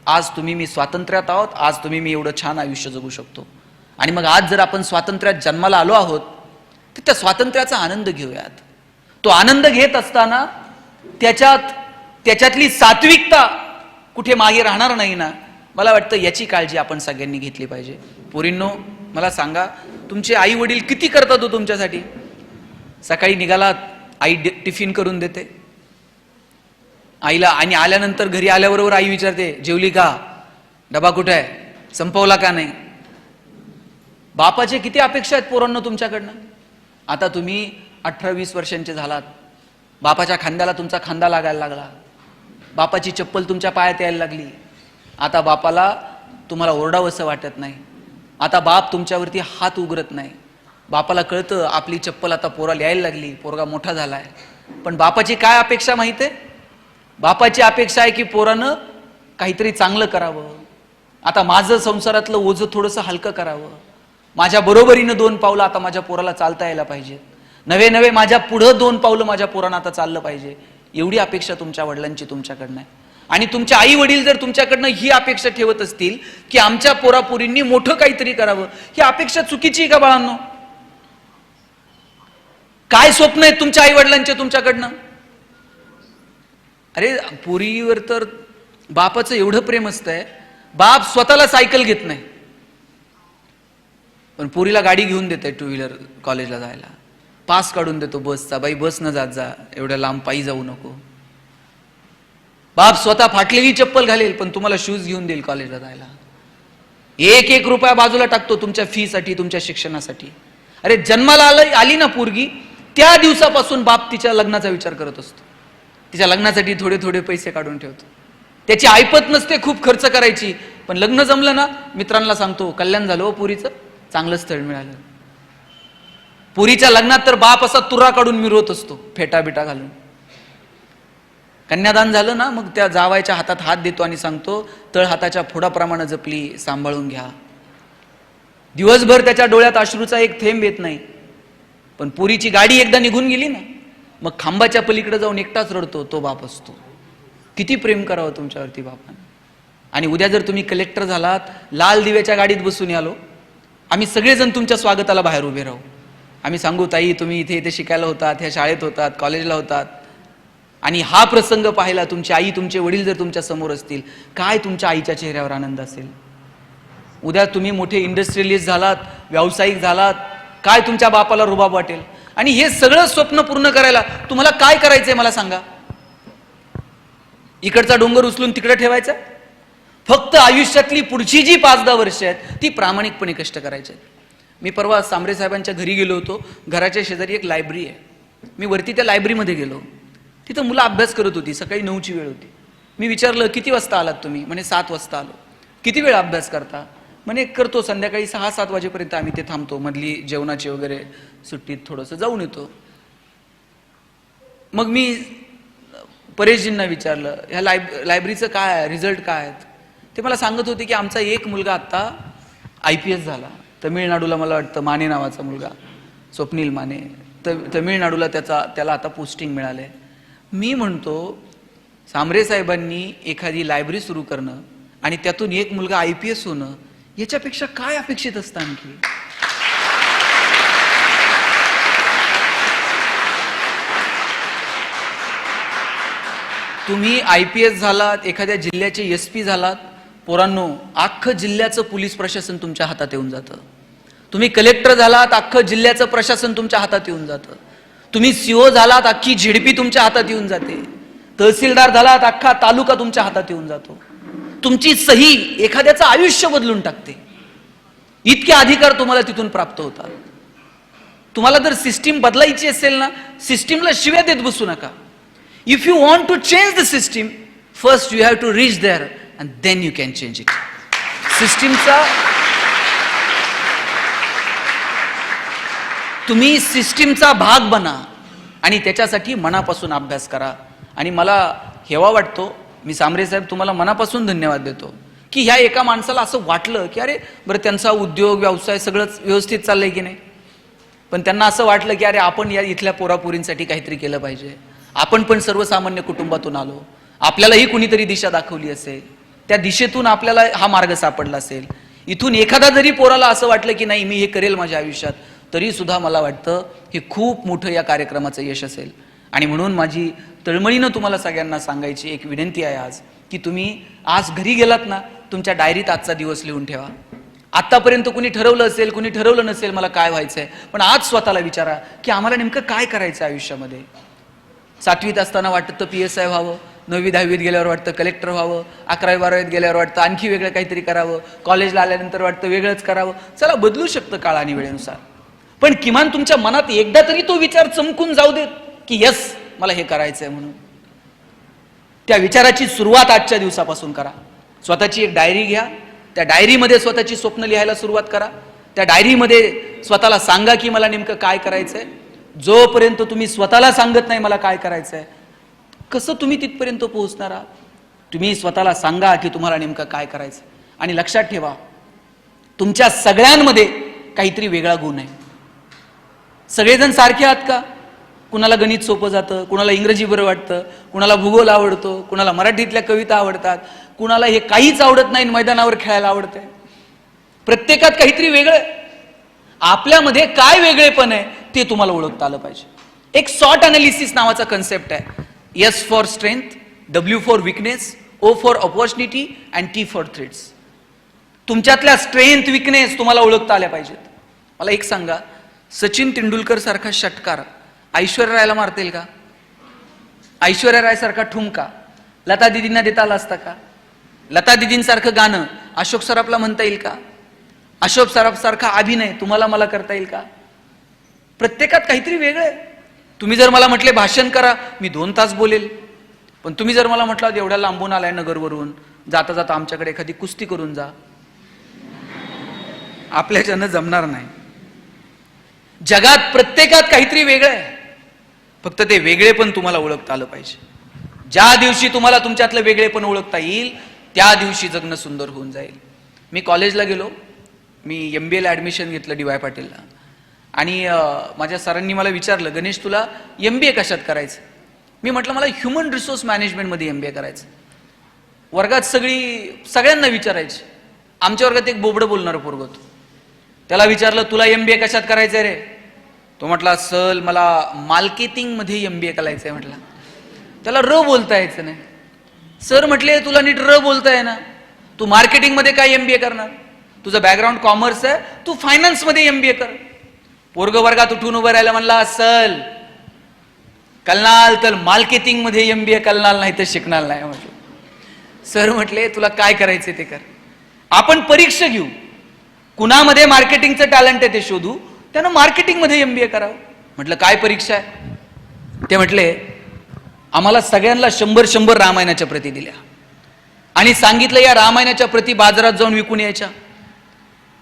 आज तुम्ही मी स्वातंत्र्यात आहोत, आज तुम्ही मी एवढं छान आयुष्य जगू शकतो. आणि मग आज जर आपण स्वातंत्र्यात जन्माला आलो आहोत तर त्या स्वातंत्र्याचा आनंद घेऊयात. तो आनंद घेत असताना त्याच्यातली सात्विकता कुठे मागे राहणार नाही ना, मला वाटतं याची काळजी आपण सगळ्यांनी घेतली पाहिजे. पोरींनो, मला सांगा, तुमचे आई वडील किती करतात हो तुमच्यासाठी? सकाळी निघालात, आई टिफिन करून देते आईला, आणि आल्यानंतर घरी आल्याबरोबर आई विचारते, जेवली का, डबा कुठे आहे, संपवला का नाही. बापाचे किती अपेक्षा आहेत पोरांना तुमच्याकडनं. आता तुम्ही 18-20 वर्षांचे झालात, बापाच्या खांद्याला तुमचा खांदा लागायला लागला, बापाची चप्पल तुमच्या पायात यायला लागली. आता बापाला तुम्हाला ओरडावंसं वाटत नाही. आता बाप तुमच्यावरती हात उघडत नाही. बापाला कळतं आपली चप्पल आता पोराला यायला लागली, पोरगा मोठा झालाय. पण बापाची काय अपेक्षा माहिती आहे? बापाची अपेक्षा आहे की पोरानं काहीतरी चांगलं करावं. आता माझं संसारातलं ओझं थोडंसं हलकं करावं. माझ्या बरोबरीनं 2 पावलं आता माझ्या पोराला चालता यायला पाहिजे. नवे माझ्या पुढं 2 पावलं माझ्या पोरानं आता चाललं पाहिजे. एवढी अपेक्षा तुमच्या वडिलांची तुमच्याकडनं आहे. आणि तुमच्या आई वडील जर तुमच्याकडनं ही अपेक्षा ठेवत असतील की आमच्या पोरापोरींनी मोठं काहीतरी करावं, ही अपेक्षा चुकीची का बाळांनो? काय स्वप्न आहेत तुमच्या आई वडिलांचे तुमच्याकडनं? अरे पोरीवर तर बापाचं एवढं प्रेम असतंय, बाप स्वतःला सायकल घेत नाही, पण पोरीला गाडी घेऊन देते 2 व्हीलर कॉलेजला जायला. पास काढून देतो बसचा, बाई बस न जात जा, एवढ्या लांब पायी जाऊ नको. बाप स्वतः फाटलेली चप्पल घालेल पण तुम्हाला शूज घेऊन देईल कॉलेजला जायला. 1-1 रुपया बाजूला टाकतो तुमच्या फी साठी, तुमच्या शिक्षणासाठी. अरे जन्माला आली ना पोरगी, त्या दिवसापासून बाप तिच्या लग्नाचा विचार करत असतो. तिच्या लग्नासाठी थोडे पैसे काढून ठेवतो. त्याची ऐपत नसते खूप खर्च करायची, पण लग्न जमलं ना मित्रांना सांगतो, कल्याण झालं हो पुरीचं, चांगलं स्थळ मिळालं. पुरीच्या लग्नात तर बाप असा तुरा काढून मिरवत असतो, फेटा बिटा घालून. कन्यादान झालं ना, मग त्या जावायच्या हातात हात देतो आणि सांगतो, तळ हाताच्या फोडाप्रमाणे जपली, सांभाळून घ्या. दिवसभर त्याच्या डोळ्यात अश्रूचा एक थेंब येत नाही. पण पुरीची गाडी एकदा निघून गेली ना, मग खांबाच्या पलीकडे जाऊन एकटाच रडतो तो बाप असतो. किती प्रेम करावं तुमच्यावरती बापाने. आणि उद्या जर तुम्ही कलेक्टर झालात, लाल दिव्याच्या गाडीत बसून आलो, आम्ही सगळेजण तुमच्या स्वागताला बाहेर उभे राहू. आम्ही सांगू, ताई तुम्ही इथे शिकायला होतात, ह्या शाळेत होतात, कॉलेजला होतात, आणि हा प्रसंग पाहिला, तुमची आई तुमचे वडील जर तुमच्या समोर असतील, काय तुमच्या आईच्या चेहऱ्यावर आनंद असेल. उद्या तुम्ही मोठे इंडस्ट्रियलिस्ट झालात, व्यावसायिक झालात, काय तुमच्या बापाला रुबाब वाटेल. आणि हे सगळं स्वप्न पूर्ण करायला तुम्हाला काय करायचंय मला सांगा? इकडचा डोंगर उचलून तिकडे ठेवायचा? फक्त आयुष्यातली पुढची जी 5-10 वर्ष आहेत ती प्रामाणिकपणे कष्ट करायचे. मी परवा सांबरे साहेबांच्या घरी गेलो होतो. घराच्या शेजारी एक लायब्ररी आहे. मी वरती त्या लायब्ररीमध्ये गेलो. तिथं मुलं अभ्यास करत होती. सकाळी 9ची वेळ होती. मी विचारलं, किती वाजता आलात तुम्ही? म्हणे 7 वाजता आलो. किती वेळ अभ्यास करता? म्हणे करतो संध्याकाळी 6-7 वाजेपर्यंत आम्ही ते थांबतो, मधली जेवणाची वगैरे सुट्टीत थोडंसं जाऊन येतो. मग मी परेशजींना विचारलं, ह्या लायब्ररीचं काय आहे, रिझल्ट काय आहेत? ते मला सांगत होते की आमचा एक मुलगा आता IPS झाला. तमिळनाडूला, मला वाटतं माने नावाचा मुलगा, स्वप्नील माने, तमिळनाडूला त्याला आता पोस्टिंग मिळाले. मी म्हणतो, सांबरे साहेबांनी एखादी लायब्ररी सुरू करणं आणि त्यातून एक मुलगा IPS होणं, याच्यापेक्षा काय अपेक्षित असतं आणखी? तुम्ही IPS झालात, एखाद्या जिल्ह्याचे SP झालात, पोरांनो, अख्खं जिल्ह्याचं पोलीस प्रशासन तुमच्या हातात येऊन जातं. तुम्ही कलेक्टर झालात, अख्खं जिल्ह्याचं प्रशासन तुमच्या हातात येऊन जातं. तुम्ही CO झालात, अख्खी ZP तुमच्या हातात येऊन जाते. तहसीलदार झालात, अख्खा तालुका तुमच्या हातात येऊन जातो. तुमची सही एखाद्याचं आयुष्य बदलून टाकते. इतके अधिकार तुम्हाला तिथून प्राप्त होतात. तुम्हाला जर सिस्टीम बदलायची असेल ना, सिस्टीमला शिव्या देत बसू नका. If you want to change the system, first you have to reach there and then you can change it. तुम्ही सिस्टीमचा भाग बना आणि त्याच्यासाठी मनापासून अभ्यास करा. आणि मला हेवा वाटतो, मी सांबरे साहेब तुम्हाला मनापासून धन्यवाद देतो की ह्या एका माणसाला असं वाटलं की अरे बरं, त्यांचा उद्योग व्यवसाय सगळंच व्यवस्थित चाललंय की नाही, पण त्यांना असं वाटलं की अरे आपण या इथल्या पोरापोरींसाठी काहीतरी केलं पाहिजे. आपण पण सर्वसामान्य कुटुंबातून आलो, आपल्यालाही कुणीतरी दिशा दाखवली असेल, त्या दिशेतून आपल्याला हा मार्ग सापडला असेल. इथून एखादा जरी पोराला असं वाटलं की नाही मी हे करेल माझ्या आयुष्यात, तरी सुद्धा मला वाटतं हे खूप मोठं या कार्यक्रमाचं यश असेल. आणि म्हणून माझी तळमळीनं तुम्हाला सगळ्यांना सांगायची एक विनंती आहे आज, की तुम्ही आज घरी गेलात ना, तुमच्या डायरीत आजचा दिवस लिहून ठेवा. आतापर्यंत कुणी ठरवलं असेल, कुणी ठरवलं नसेल मला काय व्हायचंय, पण आज स्वतःला विचारा की आम्हाला नेमकं काय करायचं आयुष्यामध्ये. 7वीत असताना वाटतं PSI व्हावं, 9वी 10वीत गेल्यावर वाटतं कलेक्टर व्हावं, 11वी 12वीत गेल्यावर वाटतं आणखी वेगळं काहीतरी करावं, कॉलेजला आल्यानंतर वाटतं वेगळंच करावं. चला, बदलू शकतं काळ आणि वेळेनुसार, पण किमान तुमच्या मनात एकदा तरी तो विचार चमकून जाऊ देत की यस, मला हे करायचंय म्हणून. त्या विचाराची सुरुवात आजच्या दिवसापासून करा. स्वतःची एक डायरी घ्या, त्या डायरीमध्ये स्वतःची स्वप्न लिहायला सुरुवात करा. त्या डायरीमध्ये स्वतःला सांगा की मला नेमकं काय करायचंय. जोपर्यंत तुम्ही स्वतःला सांगत नाही मला काय करायचंय, कसं तुम्ही तिथपर्यंत पोहोचणार आहात. तुम्ही स्वतःला सांगा की तुम्हाला नेमकं काय करायचं. आणि लक्षात ठेवा, तुमच्या सगळ्यांमध्ये काहीतरी वेगळा गुण आहे. सगळेजण सारखे आहात का? कुणाला गणित सोपं जातं, कुणाला इंग्रजी बरं वाटतं, कुणाला भूगोल आवडतो, कुणाला मराठीतल्या कविता आवडतात, कुणाला हे काहीच आवडत नाही, मैदानावर खेळायला आवडतंय. प्रत्येकात काहीतरी वेगळं आहे. आपल्यामध्ये काय वेगळेपण आहे ते तुम्हाला ओळखता आलं पाहिजे. एक सॉर्ट अनालिसिस नावाचा कन्सेप्ट आहे. S for strength, W for weakness, O for opportunity and T for threats. तुमच्यातल्या स्ट्रेंथ, विकनेस तुम्हाला ओळखता आल्या पाहिजेत. मला एक सांगा, सचिन तेंडुलकर सारखा षटकार ऐश्वर्या रायला मारता येईल का? ऐश्वर्या राय सारखा ठुमका लता दिदींना देता आला असता का? लता दिदींसारखं गाणं अशोक सराफला म्हणता येईल का? अशोक सराफ सारखा अभिनय तुम्हाला मला करता येईल का? प्रत्येकात काहीतरी वेगळं आहे. तुम्ही जर मला म्हटले भाषण करा, मी 2 तास बोलेल. पण तुम्ही जर मला म्हटलं एवढ्या लांबून आलाय नगरवरून, जाता जाता आमच्याकडे एखादी कुस्ती करून जा, आपल्याच्यानं जमणार नाही. जगात प्रत्येकात काहीतरी वेगळं आहे. फक्त ते वेगळेपण तुम्हाला ओळखता आलं पाहिजे. ज्या दिवशी तुम्हाला तुमच्यातलं वेगळेपण ओळखता येईल त्या दिवशी जगणं सुंदर होऊन जाईल. मी कॉलेजला गेलो, मी MBA ला ॲडमिशन घेतलं DY पाटीलला. आणि माझ्या सरांनी मला विचारलं, गणेश तुला MBA कशात करायचं? मी म्हटलं मला ह्युमन रिसोर्स मॅनेजमेंटमध्ये MBA करायचं. वर्गात सगळ्यांना विचारायचे. आमच्या वर्गात एक बोबडं बोलणारं पोरग होतं. त्याला विचारलं तुला MBA कशात करायचंय रे? तो म्हटला सर मला मार्केटिंगमध्ये MBA करायचंय. म्हटलं त्याला र बोलता यायचं नाही. सर म्हटले तुला नीट र बोलता आहे ना, तू मार्केटिंगमध्ये काय MBA करणार? तुझं बॅकग्राऊंड कॉमर्स आहे, तू फायनान्समध्ये MBA कर. पोरग वर्गात उठून उभं राहिला, म्हणला सर कलनाल तर मार्केटिंगमध्ये MBA कलनाल नाही तर शिकणार नाही. म्हटलं सर म्हटले तुला काय करायचं ते कर, आपण परीक्षा घेऊ, कुणामध्ये मार्केटिंगचं टॅलेंट आहे ते शोधू, त्यानं मार्केटिंगमध्ये MBA करावं. म्हटलं काय परीक्षा आहे? ते म्हटले आम्हाला सगळ्यांना 100 रामायणाच्या प्रती दिल्या आणि सांगितलं या रामायणाच्या प्रती बाजारात जाऊन विकून यायच्या.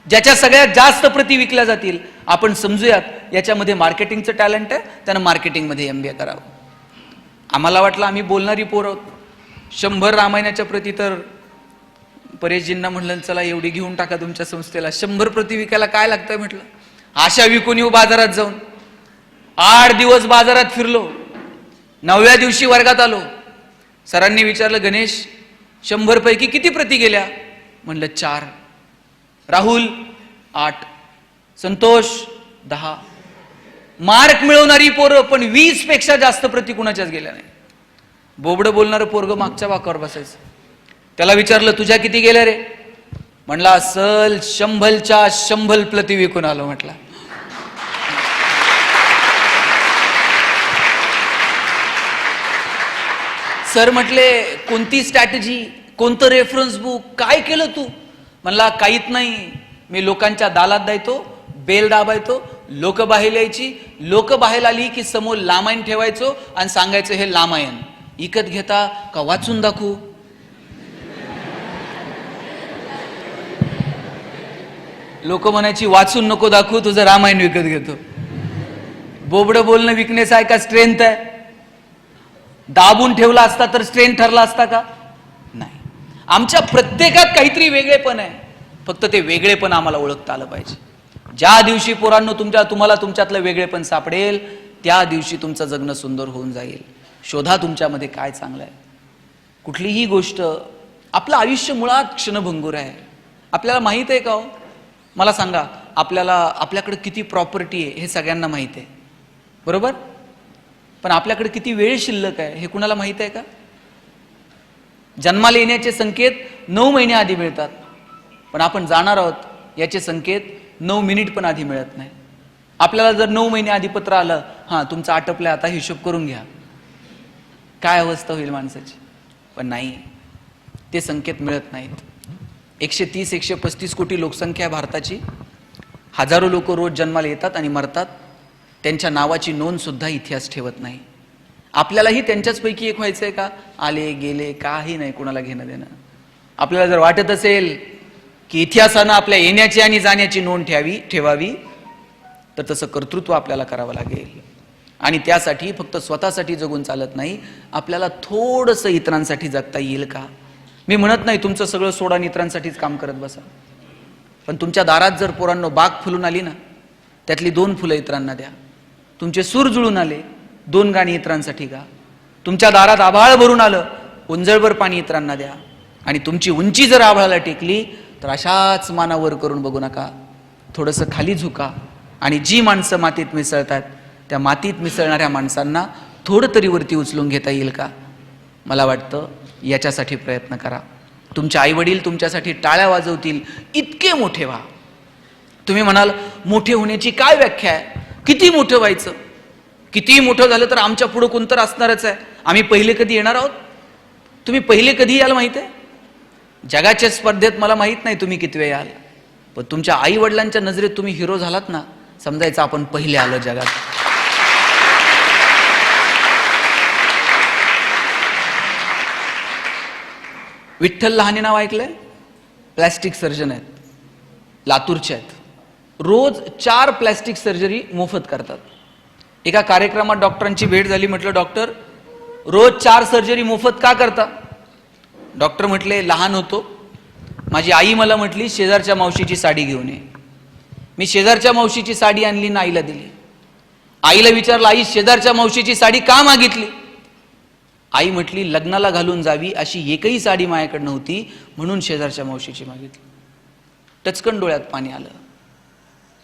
ज्याच्या सगळ्यात जास्त प्रती विकल्या जातील आपण समजूयात याच्यामध्ये मार्केटिंगचं टॅलेंट आहे, त्यानं मार्केटिंगमध्ये MBA करावं. आम्हाला वाटलं आम्ही बोलणारी पोर आहोत. 100 रामायणाच्या प्रती तर परेशजींना म्हणलं चला एवढी घेऊन टाका तुमच्या संस्थेला. 100 प्रती विकायला काय लागतंय म्हटलं. आशा विकून येऊ बाजारात जाऊन. 8 दिवस बाजारात फिरलो. 9व्या दिवशी वर्गात आलो. सरांनी विचारलं गणेश 100 पैकी किती प्रती गेल्या? म्हणलं 4. राहुल 8, संतोष 10. मार्क मिळवणारी पोरं पण 20 पेक्षा जास्त प्रती कुणाच्याच गेल्या नाही. बोबडं बोलणारं पोरग मागच्या वाकावर बसायचं. त्याला विचारलं तुझ्या किती गेल्या रे? म्हणला सल 100च्या 100 प्रती विकून आलो. म्हटला सर म्हटले कोणती स्ट्रॅटेजी, कोणतं रेफरन्स बुक, काय केलं तू? म्हणला काहीच नाही, मी लोकांच्या दालात द्यायचो, बेल दाबायचो, लोक बाहेर यायची, लोक बाहेर आली की समोर लामायण ठेवायचो आणि सांगायचं हे लामायण इकत घेता का वाचून दाखवू? लोक म्हणायची वाचून नको दाखवू, तुझं रामायण विकत घेतो. बोबडं बोलणं विकनेस आहे का स्ट्रेंथ आहे? दाबून ठेवला असता तर स्ट्रेंथ ठरला असता का? नाही. आमच्या प्रत्येकात काहीतरी वेगळेपण आहे. फक्त ते वेगळेपण आम्हाला ओळखता आलं पाहिजे. ज्या दिवशी पोरांनो तुम्हाला तुमच्यातलं वेगळेपण सापडेल त्या दिवशी तुमचं जगणं सुंदर होऊन जाईल. शोधा तुमच्यामध्ये काय चांगलं आहे. कुठलीही गोष्ट, आपलं आयुष्य मुळात क्षणभंगूर आहे. आपल्याला माहित आहे का हो? मला सांगा, आपल्याकडे किती प्रॉपर्टी आहे हे सगळ्यांना माहित आहे, बरोबर? पण आपल्याकडे किती वेळ शिल्लक आहे हे कुणाला माहित आहे का? जन्माला येण्याचे संकेत 9 महिने आधी मिळतात, पण आपण जाणार आहोत याचे संकेत 9 मिनिट पण आधी मिळत नाही. आपल्याला जर 9 महिने आधी पत्र आलं, हां तुमचं आटपलं, आता हिशोब करून घ्या, काय अवस्था होईल माणसाची. पण नाही, ते संकेत मिळत नाहीत. 130-135 कोटी लोकसंख्या आहे भारताची. हजारो लोक रोज जन्माला येतात आणि मरतात. त्यांच्या नावाची नोंद सुद्धा इतिहास ठेवत नाही. आपल्यालाही त्यांच्याचपैकी एक व्हायचंय का? आले गेले काही नाही, कोणाला घेणं देणं. आपल्याला जर वाटत असेल की इतिहासानं आपल्या येण्याची आणि जाण्याची नोंद ठेवावी, तर तसं कर्तृत्व आपल्याला करावं लागेल. आणि त्यासाठी फक्त स्वतःसाठी जगून चालत नाही, आपल्याला थोडंसं इतरांसाठी जगता येईल का? मी म्हणत नाही तुमचं सगळं सोडा आणि इतरांसाठीच काम करत बसा, पण तुमच्या दारात जर पोरांनो बाग फुलून आली ना, त्यातली 2 फुलं इतरांना द्या. तुमचे सूर जुळून आले, 2 गाणी इतरांसाठी गा. तुमच्या दारात आभाळ भरून आलं, उंजळभर पाणी इतरांना द्या. आणि तुमची उंची जर आभाळाला टेकली तर अशाच मानावर करून बघू नका, थोडंसं खाली झुका. आणि जी माणसं मातीत मिसळतात, त्या मातीत मिसळणाऱ्या माणसांना थोडं तरी वरती उचलून घेता येईल का? मला वाटतं याच्यासाठी प्रयत्न करा. तुमचे आईवडील तुमच्यासाठी टाळ्या वाजवतील, इतके मोठे व्हा. तुम्ही म्हणाल मोठे होण्याची काय व्याख्या आहे? किती मोठं व्हायचं? किती मोठं झालं तर आमच्या पुढं कोणतर असणारच आहे. आम्ही पहिले कधी येणार आहोत? तुम्ही पहिले कधी याल माहित आहे? जगाच्या स्पर्धेत मला माहित नाही तुम्ही किती वेळ याल, पण तुमच्या आई वडिलांच्या नजरेत तुम्ही हिरो झालात ना, समजायचं आपण पहिले आलो जगात. विठ्ठल लहाने नाव ऐकलंय? प्लॅस्टिक सर्जन आहेत, लातूरचे आहेत. रोज 4 प्लॅस्टिक सर्जरी मोफत करतात. एका कार्यक्रमात डॉक्टरांची भेट झाली. म्हटलं डॉक्टर, रोज 4 सर्जरी मोफत का करता? डॉक्टर म्हटले, लहान होतो, माझी आई मला म्हटली शेजारच्या मावशीची साडी घेऊन ये. मी शेजारच्या मावशीची साडी आणली ना आईला दिली. आईला विचारलं, आई शेजारच्या मावशीची साडी का मागितली? आई म्हटली, लग्नाला घालून जावी अशी एकही साडी माझ्याकडे नव्हती, म्हणून शेजारच्या मावशीची मागितली. टचकन डोळ्यात पाणी आलं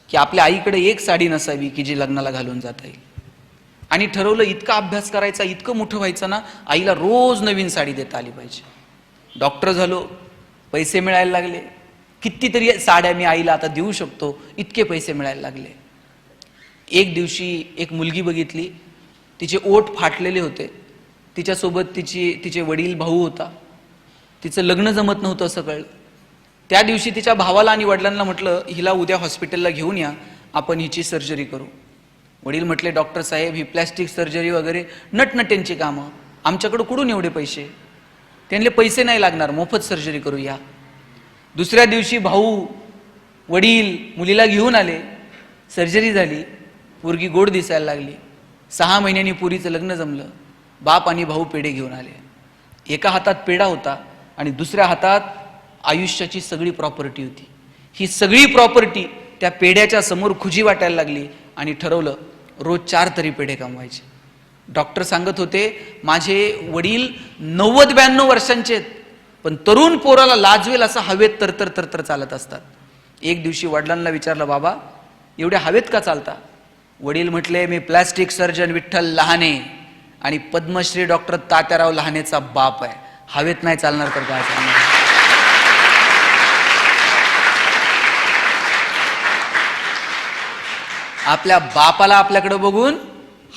की आपल्या आईकडे एक साडी नसावी की जी लग्नाला घालून जाता येईल. आणि ठरवलं इतका अभ्यास करायचा, इतकं मोठं व्हायचं ना, आईला रोज नवीन साडी देता आली पाहिजे. डॉक्टर झालो, पैसे मिळायला लागले, कितीतरी साड्या मी आईला आता देऊ शकतो, इतके पैसे मिळायला लागले. एक दिवशी एक मुलगी बघितली, तिचे ओठ फाटलेले होते, तिच्यासोबत तिचे वडील भाऊ होता. तिचं लग्न जमत नव्हतं असं कळलं. त्या दिवशी तिच्या भावाला आणि वडिलांना म्हटलं, हिला उद्या हॉस्पिटलला घेऊन या, आपण हिची सर्जरी करू. वडील म्हटले, डॉक्टर साहेब ही प्लॅस्टिक सर्जरी वगैरे नटनट्यांची कामं, आमच्याकडे कुठून एवढे पैसे? त्यांना पैसे नाही लागणार, मोफत सर्जरी करूया. दुसऱ्या दिवशी भाऊ वडील मुलीला घेऊन आले, सर्जरी झाली, पोरगी गोड दिसायला लागली. 6 महिन्यांनी पोरीचं लग्न जमलं. बाप आणि भाऊ पेढे घेऊन आले. एका हातात पेढा होता आणि दुसऱ्या हातात आयुष्याची सगळी प्रॉपर्टी होती. ही सगळी प्रॉपर्टी त्या पेढ्याच्या समोर खुजी वाटायला लागली आणि ठरवलं रोज 4 तरी पेढे कमवायचे. डॉक्टर सांगत होते, माझे वडील 90-92 वर्षांचे आहेत, पण तरुण पोराला लाजवेल असं हवेत तरतर चालत असतात. एक दिवशी वडिलांना विचारलं, बाबा एवढ्या हवेत का चालता? वडील म्हटले, मी प्लॅस्टिक सर्जन विठ्ठल लहाने आणि पद्मश्री डॉक्टर तात्याराव लहानेचा बाप आहे, हवेत नाही चालणार तर काय चालणार? आपल्या बापाला आपल्याकडे बघून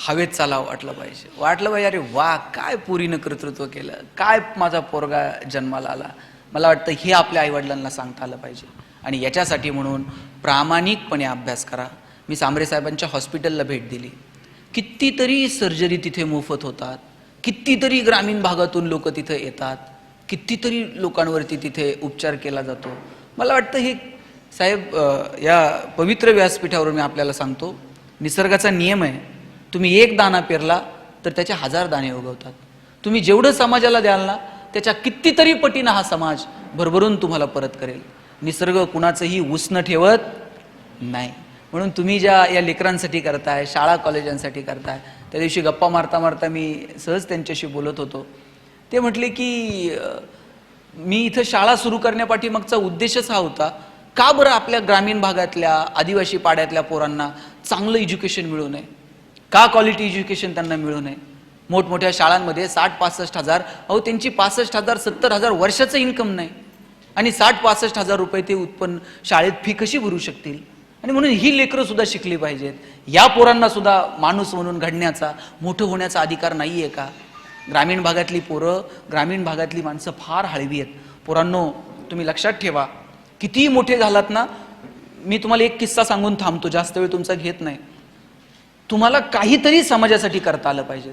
हवेत चालावं वाटलं पाहिजे. अरे वा, काय पुरीनं कर्तृत्व केलं, काय माझा पोरगा जन्माला आला. मला वाटतं हे आपल्या आईवडिलांना सांगता आलं पाहिजे. आणि याच्यासाठी म्हणून प्रामाणिकपणे अभ्यास करा. मी सांबरे साहेबांच्या हॉस्पिटलला भेट दिली. कितीतरी सर्जरी तिथे मोफत होतात, कितीतरी ग्रामीण भागातून लोक तिथे येतात, कितीतरी लोकांवरती तिथे उपचार केला जातो. मला वाटतं हे साहेब, या पवित्र व्यासपीठावरून मी आपल्याला सांगतो, निसर्गाचा नियम आहे, तुम्ही 1 दाणा पेरला तर त्याचे 1000 दाणे उगवतात. तुम्ही जेवढं समाजाला द्याल ना, त्याच्या कितीतरी पटीनं हा समाज भरभरून तुम्हाला परत करेल. निसर्ग कुणाचंही उसनं ठेवत नाही. म्हणून तुम्ही ज्या या लेकरांसाठी करताय, शाळा कॉलेजांसाठी करताय, त्या दिवशी गप्पा मारता मारता मी सहज त्यांच्याशी बोलत होतो. ते म्हटले की मी इथं शाळा सुरू करण्यापाठीमागचा उद्देशच हा होता, का बरं आपल्या ग्रामीण भागातल्या आदिवासी पाड्यातल्या पोरांना चांगलं एज्युकेशन मिळू नये, का क्वालिटी एज्युकेशन त्यांना मिळू नये. मोठमोठ्या शाळांमध्ये 60-65 हजार, अहो त्यांची 65,000-70,000 वर्षाचं इन्कम नाही. आणि 60-65 हजार रुपये ते उत्पन्न शाळेत फी कशी भरू शकतील? आणि म्हणून ही लेकरं सुद्धा शिकली पाहिजेत. या पोरांना सुद्धा माणूस म्हणून घडण्याचा, मोठं होण्याचा अधिकार नाही आहे का? ग्रामीण भागातली पोरं, ग्रामीण भागातली माणसं फार हळवी आहेत. पोरांनो, तुम्ही लक्षात ठेवा, कितीही मोठे झालात ना, मी तुम्हाला एक किस्सा सांगून थांबतो, जास्त वेळ तुमचा घेत नाही. तुम्हाला काहीतरी समाजासाठी करता आलं पाहिजे.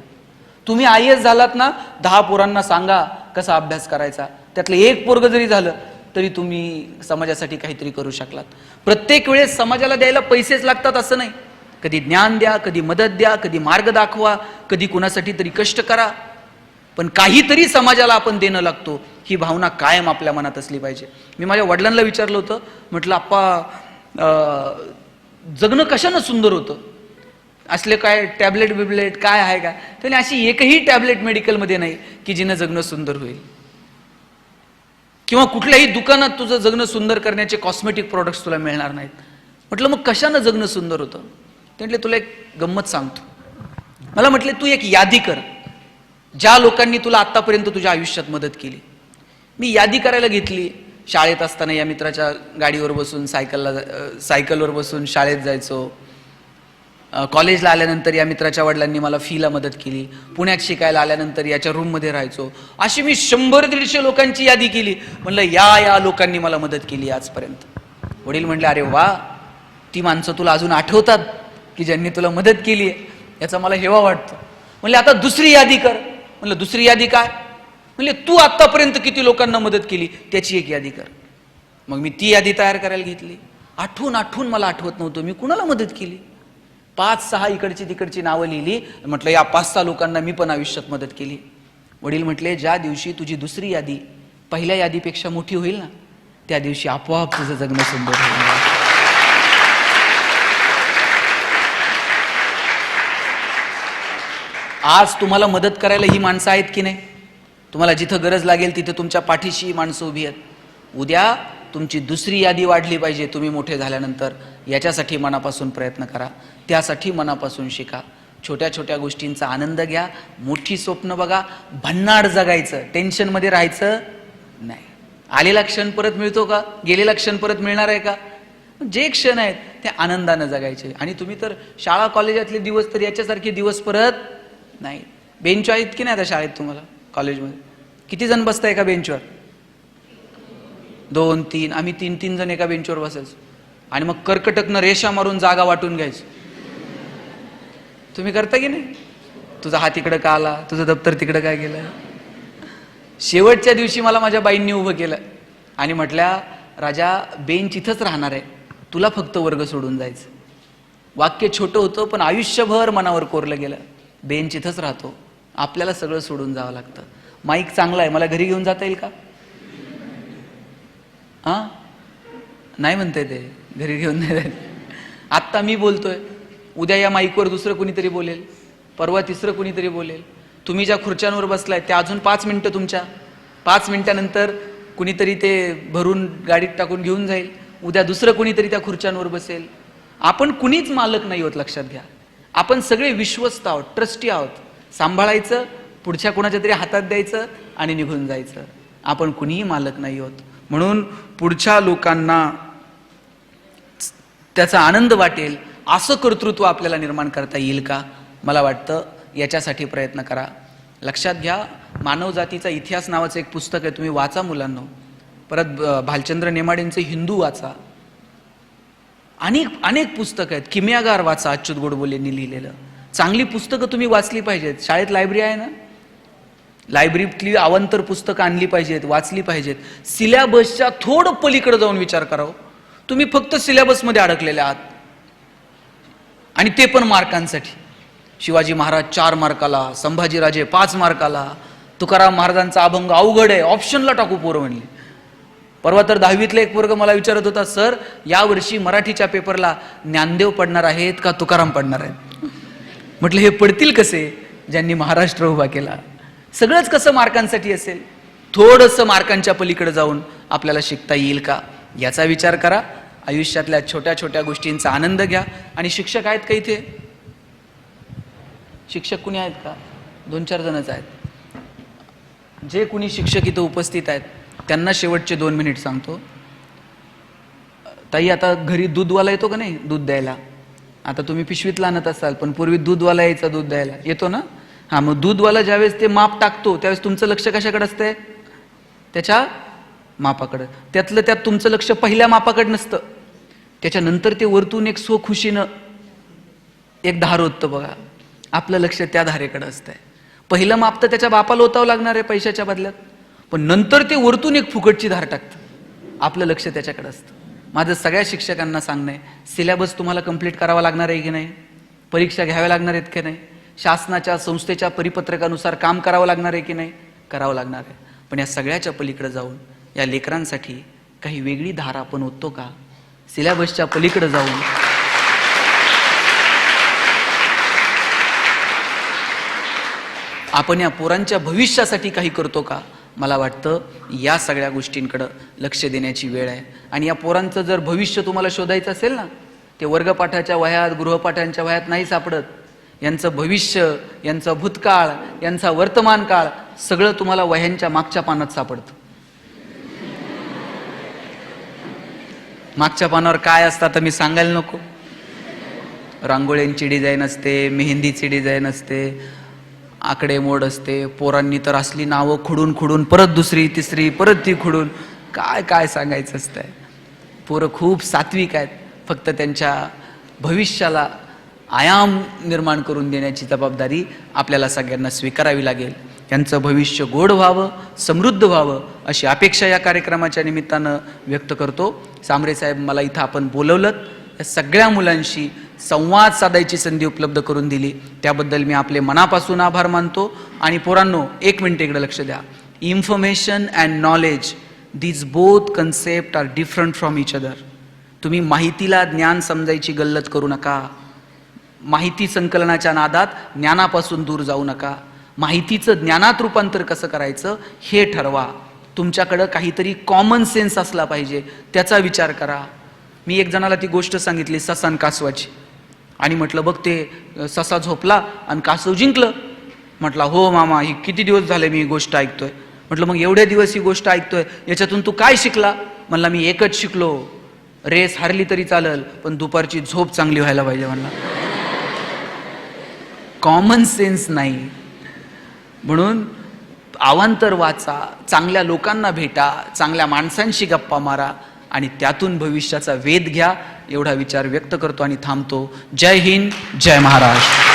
तुम्ही IAS झालात ना, 10 पोरांना सांगा कसा अभ्यास करायचा, त्यातलं एक पोरग जरी झालं तरी तुम्ही समाजासाठी काहीतरी करू शकलात. प्रत्येक वेळेस समाजाला द्यायला पैसेच लागतात असं नाही. कधी ज्ञान द्या, कधी मदत द्या, कधी मार्ग दाखवा, कधी कुणासाठी तरी कष्ट करा, पण काहीतरी समाजाला आपण देणं लागतो, ही भावना कायम आपल्या मनात असली पाहिजे. मी माझ्या वडिलांना विचारलं होतं, म्हटलं आप्पा जगणं कशानं सुंदर होतं? असले काय टॅबलेट बिबलेट काय आहे का? त्याने अशी एकही टॅबलेट मेडिकलमध्ये नाही की जिनं जगणं सुंदर होईल, किंवा कुठल्याही दुकानात तुझं जगणं सुंदर करण्याचे कॉस्मेटिक प्रोडक्ट्स तुला मिळणार नाहीत. म्हटलं मग कशानं जगणं सुंदर होतं? ते म्हटले तुला एक गंमत सांगतो. मला म्हटले तू एक यादी कर, ज्या लोकांनी तुला आतापर्यंत तुझ्या आयुष्यात मदत केली. मी यादी करायला घेतली. शाळेत असताना या मित्राच्या गाडीवर बसून सायकलवर बसून शाळेत जायचो. कॉलेजला आल्यानंतर या मित्राच्या वडिलांनी मला फीला मदत केली. पुण्यात शिकायला आल्यानंतर याच्या रूममध्ये राहायचो. अशी मी 100-150 लोकांची यादी केली. म्हणलं या लोकांनी मला मदत केली आजपर्यंत. वडील म्हणले अरे वा, ती माणसं तुला अजून आठवतात की ज्यांनी तुला मदत केली आहे, याचा मला हेवा वाटतो. म्हणले आता दुसरी यादी कर. म्हणलं दुसरी यादी काय? म्हणले तू आतापर्यंत किती लोकांना मदत केली त्याची एक यादी कर. मग मी ती यादी तयार करायला घेतली. आठवून मला आठवत नव्हतं मी कुणाला मदत केली. 5-6 इकडची तिकडची नावं लिहिली. म्हटलं या 5-6 लोकांना मी पण आयुष्यात मदत केली. वडील म्हटले ज्या दिवशी तुझी दुसरी यादी पहिल्या यादीपेक्षा मोठी होईल ना, त्या दिवशी आपोआप तुझं जगणं सुंदर होईल. आज तुम्हाला मदत करायला ही माणसं आहेत की नाही? तुम्हाला जिथं गरज लागेल तिथे तुमच्या पाठीशी माणसं उभी आहेत. उद्या तुमची दुसरी यादी वाढली पाहिजे तुम्ही मोठे झाल्यानंतर. याच्यासाठी मनापासून प्रयत्न करा, त्यासाठी मनापासून शिका. छोट्या छोट्या गोष्टींचा आनंद घ्या, मोठी स्वप्न बघा, भन्नाड जगायचं, टेन्शनमध्ये राहायचं नाही. आलेला क्षण परत मिळतो का? गेलेला क्षण परत मिळणार आहे का? जे क्षण आहेत ते आनंदानं जगायचे. आणि तुम्ही तर शाळा कॉलेजातले दिवस तर याच्यासारखे दिवस परत नाही. बेंच आहेत की नाही आता शाळेत तुम्हाला? कॉलेजमध्ये किती जण बसताय एका बेंचवर? 2-3. आम्ही 3-3 जण एका बेंचवर बसायचो आणि मग कर्कटकनं रेषा मारून जागा वाटून घ्यायचो. तुम्ही करता की नाही? तुझा हात इकडं का आला, तुझं दप्तर तिकडं काय गेलं. शेवटच्या दिवशी मला माझ्या बाईंनी उभं केलं आणि म्हटल्या राजा बेंच इथंच राहणार आहे, तुला फक्त वर्ग सोडून जायचं. वाक्य छोटं होतं पण आयुष्यभर मनावर कोरलं गेलं. बेंच इथंच राहतो, आपल्याला सगळं सोडून जावं लागतं. माईक चांगला आहे, मला घरी घेऊन जाता येईल का? नाही म्हणते ते, घरी घेऊन नाही. आत्ता मी बोलतोय, उद्या या माईकवर दुसरं कुणीतरी बोलेल, परवा तिसरं कुणीतरी बोलेल. तुम्ही ज्या खुर्च्यांवर बसलाय त्या अजून 5 मिनिटं तुमच्या, 5 मिनिटानंतर कुणीतरी ते भरून गाडीत टाकून घेऊन जाईल. उद्या दुसरं कुणीतरी त्या खुर्च्यांवर बसेल. आपण कुणीच मालक नाही होत, लक्षात घ्या. आपण सगळे विश्वस्त आहोत, ट्रस्टी आहोत. सांभाळायचं, पुढच्या कुणाच्या तरी हातात द्यायचं आणि निघून जायचं. आपण कुणीही मालक नाही होत. म्हणून पुढच्या लोकांना त्याचा आनंद वाटेल असं कर्तृत्व आपल्याला निर्माण करता येईल का? मला वाटतं याच्यासाठी प्रयत्न करा. लक्षात घ्या, मानवजातीचा इतिहास नावाचं एक पुस्तक आहे, तुम्ही वाचा मुलांनो. परत भालचंद्र नेमाडेंचे हिंदू वाचा. अनेक पुस्तकं आहेत. किमयागार वाचा, अच्युत गोडबोलेंनी लिहिलेलं. चांगली पुस्तकं तुम्ही वाचली पाहिजेत. शाळेत लायब्ररी आहे ना, लायब्ररीतली अवांतर पुस्तकं आणली पाहिजेत, वाचली पाहिजेत. सिलेबसच्या थोडं पलीकडे जाऊन विचार करावं. तुम्ही फक्त सिलेबसमध्ये अडकलेले आहात आणि ते पण मार्कांसाठी. शिवाजी महाराज 4 मार्काला, संभाजीराजे 5 मार्काला, तुकाराम महाराजांचा अभंग अवघड आहे, ऑप्शनला टाकू पोरं म्हणले. परवा तर 10वीतला एक वर्ग मला विचारत होता, सर यावर्षी मराठीच्या पेपरला ज्ञानदेव पडणार आहेत का तुकाराम पडणार आहेत? म्हटलं हे पडतील कसे ज्यांनी महाराष्ट्र उभा केला. सगळंच कसं मार्कांसाठी असेल? थोडंसं मार्कांच्या पलीकडे जाऊन आपल्याला शिकता येईल का याचा विचार करा. आयुष्यातल्या छोट्या छोट्या गोष्टींचा आनंद घ्या. आणि शिक्षक आहेत का इथे? शिक्षक कुणी आहेत का? 2-4 जणच आहेत. जे कुणी शिक्षक इथं उपस्थित आहेत त्यांना शेवटचे 2 मिनिट सांगतो. ताई, आता घरी दूधवाला येतो का नाही दूध द्यायला? आता तुम्ही पिशवीतला आणत असाल, पण पूर्वी दूधवाला यायचा दूध द्यायला, येतो ना? हां, मग दूधवाला ज्यावेळेस ते माप टाकतो त्यावेळेस तुमचं लक्ष कशाकडे असतंय? त्याच्या मापाकडं. त्यातलं त्यात तुमचं लक्ष पहिल्या मापाकडे नसतं, त्याच्यानंतर ते वरतून एक खुशीनं एक धार होतं बघा, आपलं लक्ष त्या धारेकडे असतंय. पहिलं माप तर त्याच्या बापाला ओतावं लागणार आहे पैशाच्या बदल्यात, पण नंतर ते वरतून एक फुकटची धार टाकतं, आपलं लक्ष त्याच्याकडे असतं. माझं सगळ्या शिक्षकांना सांगणं आहे, सिलेबस तुम्हाला कंप्लीट करावा लागणार आहे की नाही? परीक्षा घ्याव्या लागणार आहेत की नाही? शासनाच्या संस्थेच्या परिपत्रकानुसार काम करावं लागणार आहे की नाही? करावं लागणार आहे. पण या सगळ्याच्या पलीकडे जाऊन या लेकरांसाठी काही वेगळी धार आपण ओततो का? सिलेबसच्या पलीकडे जाऊन आपण या पोरांच्या भविष्यासाठी काही करतो का? मला वाटतं या सगळ्या गोष्टींकडे लक्ष देण्याची वेळ आहे. आणि या पोरांचं जर भविष्य तुम्हाला शोधायचं असेल ना, ते वर्गपाठाच्या वह्यात, गृहपाठांच्या वह्यात नाही सापडत. यांचं भविष्य, यांचा भूतकाळ, यांचा वर्तमान काळ सगळं तुम्हाला वह्यांच्या मागच्या पानात सापडतं. मागच्या पानावर काय असतं तर मी सांगायला नको. रांगोळ्यांची डिझाईन असते, मेहंदीची डिझाईन असते, आकडेमोड असते. पोरांनी तर असली नावं खुडून खुडून परत दुसरी तिसरी परत ती खुडून काय काय सांगायचं असतंय. पोरं खूप सात्विक आहेत, फक्त त्यांच्या भविष्याला आयाम निर्माण करून देण्याची जबाबदारी आपल्याला सगळ्यांना स्वीकारावी लागेल. त्यांचं भविष्य गोड व्हावं, समृद्ध व्हावं अशी अपेक्षा या कार्यक्रमाच्या निमित्तानं व्यक्त करतो. सांबरे साहेब, मला इथं आपण बोलवलं, या सगळ्या मुलांशी संवाद साधायची संधी उपलब्ध करून दिली, त्याबद्दल मी आपले मनापासून आभार मानतो. आणि पोरांनो, 1 मिनिट इकडे लक्ष द्या. Information and knowledge, these both concept are different from each other. तुम्ही माहितीला ज्ञान समजायची गल्लत करू नका. माहिती संकलनाच्या नादात ज्ञानापासून दूर जाऊ नका. माहितीचं ज्ञानात रूपांतर कसं करायचं हे ठरवा. तुमच्याकडं काहीतरी कॉमन सेन्स असला पाहिजे, त्याचा विचार करा. मी एक जणाला ती गोष्ट सांगितली ससा आणि कासवाची, आणि म्हटलं बघ ते ससा झोपला आणि कासव जिंकलं. म्हटलं हो मामा, ही किती दिवस झाले मी ही गोष्ट ऐकतोय. म्हटलं मग एवढे दिवस ही गोष्ट ऐकतोय, याच्यातून तू काय शिकला? म्हणला मी एकच शिकलो, रेस हारली तरी चालेल पण दुपारची झोप चांगली व्हायला पाहिजे. म्हणला कॉमन सेन्स नाही. म्हणून अवांतर वाचा, चांगल्या लोकांना भेटा, चांगल्या माणसांशी गप्पा मारा आणि त्यातून भविष्याचा वेध घ्या, एवढा विचार व्यक्त करतो आणि थांबतो. जय हिंद, जय महाराष्ट्र.